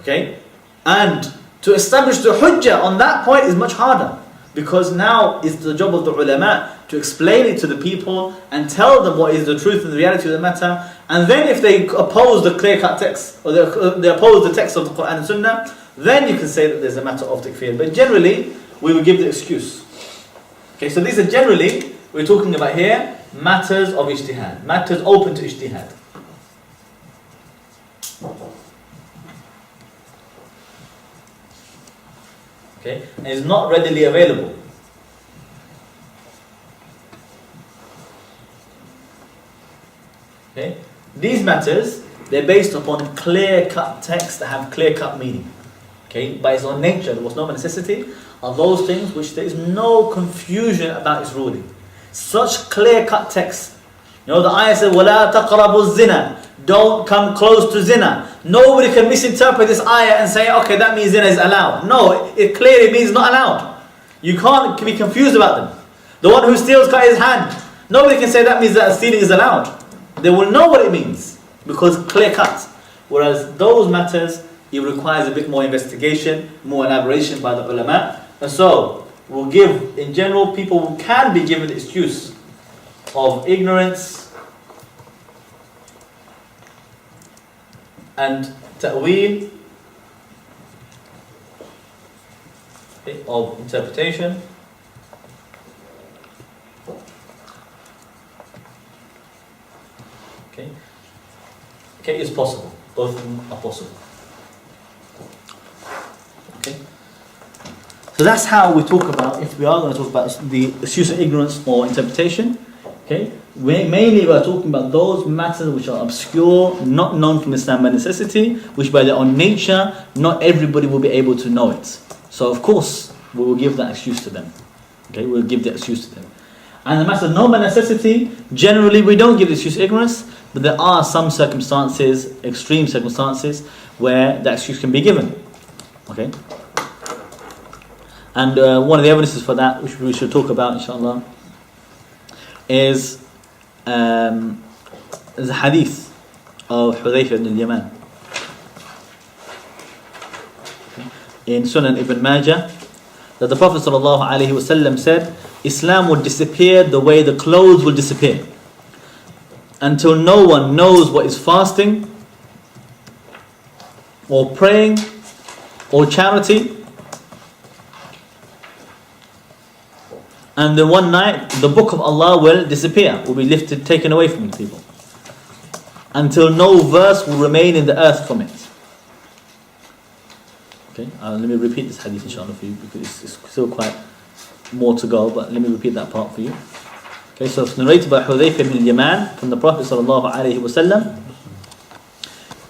Speaker 1: Okay? And to establish the hujjah on that point is much harder. Because now it's the job of the ulama to explain it to the people and tell them what is the truth and the reality of the matter. And then if they oppose the clear-cut text, or they oppose the text of the Quran and Sunnah, then you can say that there's a matter of takfir. But generally, we will give the excuse. Okay, so these are generally, we're talking about here, matters of ijtihad, matters open to ijtihad. Okay, and it's not readily available. Okay, these matters, they're based upon clear-cut texts that have clear-cut meaning. Okay, by its own nature, there was no necessity, are those things which there is no confusion about its ruling. Such clear-cut texts You know, the ayah said, وَلَا تَقْرَبُوا الزِّنَا. Don't come close to zina. Nobody can misinterpret this ayah and say, okay, that means zina is allowed. No, it clearly means not allowed. You can't be confused about them. The one who steals cut his hand. Nobody can say that means that stealing is allowed. They will know what it means because clear cut. Whereas those matters, it requires a bit more investigation, more elaboration by the ulama. And so, we'll give, in general, people can be given the excuse of ignorance and ta'weel, of interpretation. Okay, it's possible. Both of them are possible. Okay. So that's how we talk about, if we are going to talk about the excuse of ignorance or interpretation. Okay. Mainly we are talking about those matters which are obscure, not known from Islam by necessity, which by their own nature, not everybody will be able to know it. So of course, we will give that excuse to them. Okay, we'll give the excuse to them. And the matter of known by necessity, generally we don't give the excuse of ignorance, but there are some circumstances, extreme circumstances, where that excuse can be given. Okay? And one of the evidences for that, which we should talk about, inshallah, is the hadith of Hudayfa ibn al-Yaman. In Sunan Ibn Majah, that the Prophet ﷺ said, Islam will disappear the way the clothes will disappear, until no one knows what is fasting, or praying, or charity. And then one night, the book of Allah will disappear, will be lifted, taken away from the people, until no verse will remain in the earth from it. Okay, let me repeat this hadith inshallah for you, because it's still quite more to go, but let me repeat that part for you. Okay, so it's narrated by Hudayfa ibn al-Yaman from the Prophet sallallahu alaihi wasallam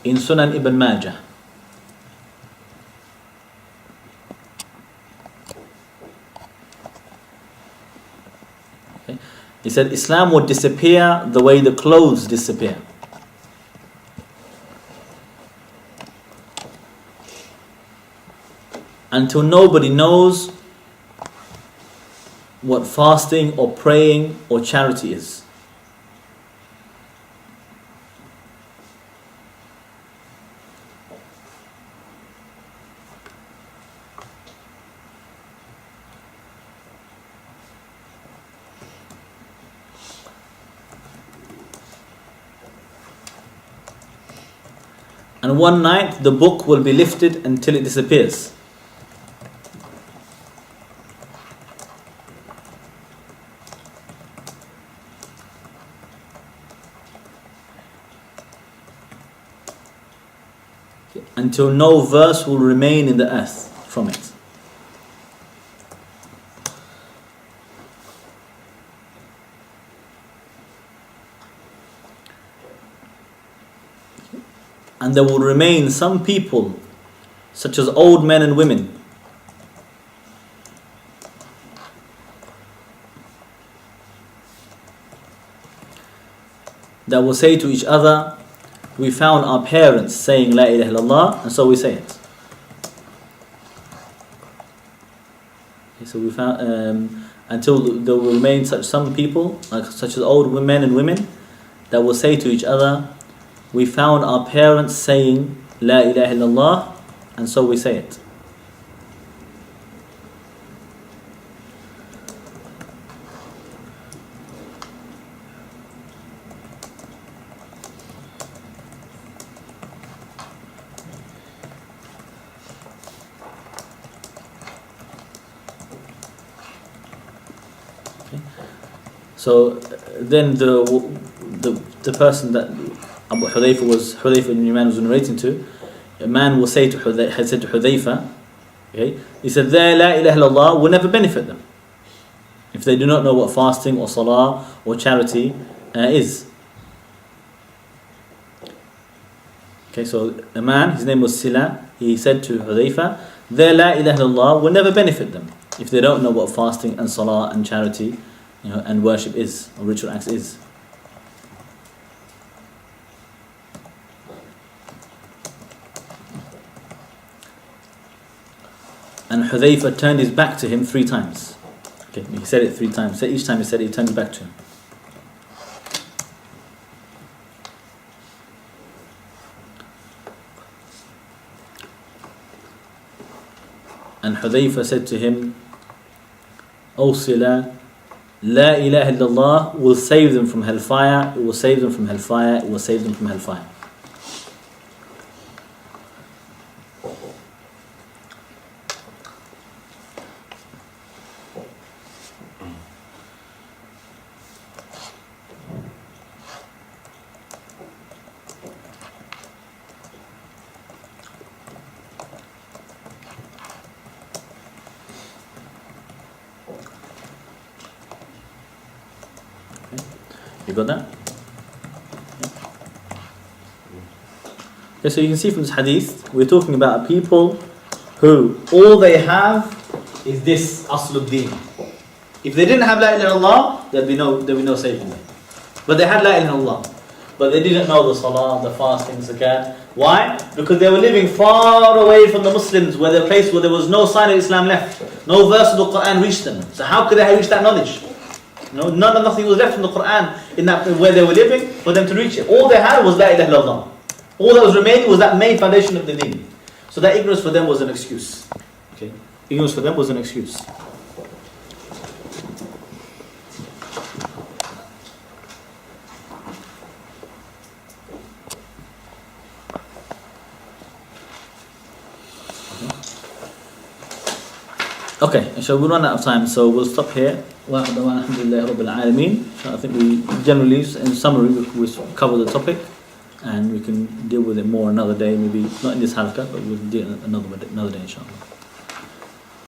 Speaker 1: in Sunan Ibn Majah. Okay. He said, Islam would disappear the way the clothes disappear. Until nobody knows what fasting or praying or charity is. And one night the book will be lifted until it disappears. Until no verse will remain in the earth from it. And there will remain some people, such as old men and women, that will say to each other, we found our parents saying La ilaha illallah, and so we say it. Okay, so we found until there will remain some people, such as old men and women, that will say to each other, we found our parents saying La ilaha illallah, and so we say it. So then the person that Abu Hudayfa ibn Yaman was narrating to, a man will say to had said to Hudayfa, okay, he said, their La ilaha illallah will never benefit them if they do not know what fasting or salah or charity is. Okay, so a man, his name was Sila, he said to Hudayfa, their La ilaha illallah will never benefit them if they don't know what fasting and salah and charity, and worship is, or ritual acts is. Hudhayfa turned his back to him 3 times. Okay, he said it 3 times. So each time he said it, he turned his back to him. And Hudhayfa said to him, O Sila, La ilaha illallah will save them from hellfire, it will save them from hellfire, it will save them from hellfire. You got that? Okay, so you can see from this hadith, we're talking about people who all they have is this asl deen. If they didn't have la ilaha illallah, there'd be no saving them. But they had la ilaha illallah. But they didn't know the salah, the fasting, zakat. Why? Because they were living far away from the Muslims, where the place where there was no sign of Islam left. No verse of the Quran reached them. So how could they reach that knowledge? No, nothing was left from the Quran in that where they were living for them to reach it. All they had was la ilaha illallah. All that was remaining was that main foundation of the deen. So that ignorance for them was an excuse. Okay, ignorance for them was an excuse. Okay, so we'll run out of time, so we'll stop here. Alhamdulillah Rabbil Alameen. So I think we generally, in summary, we cover the topic, and we can deal with it more another day, maybe not in this halqa, but we'll deal another day inshallah.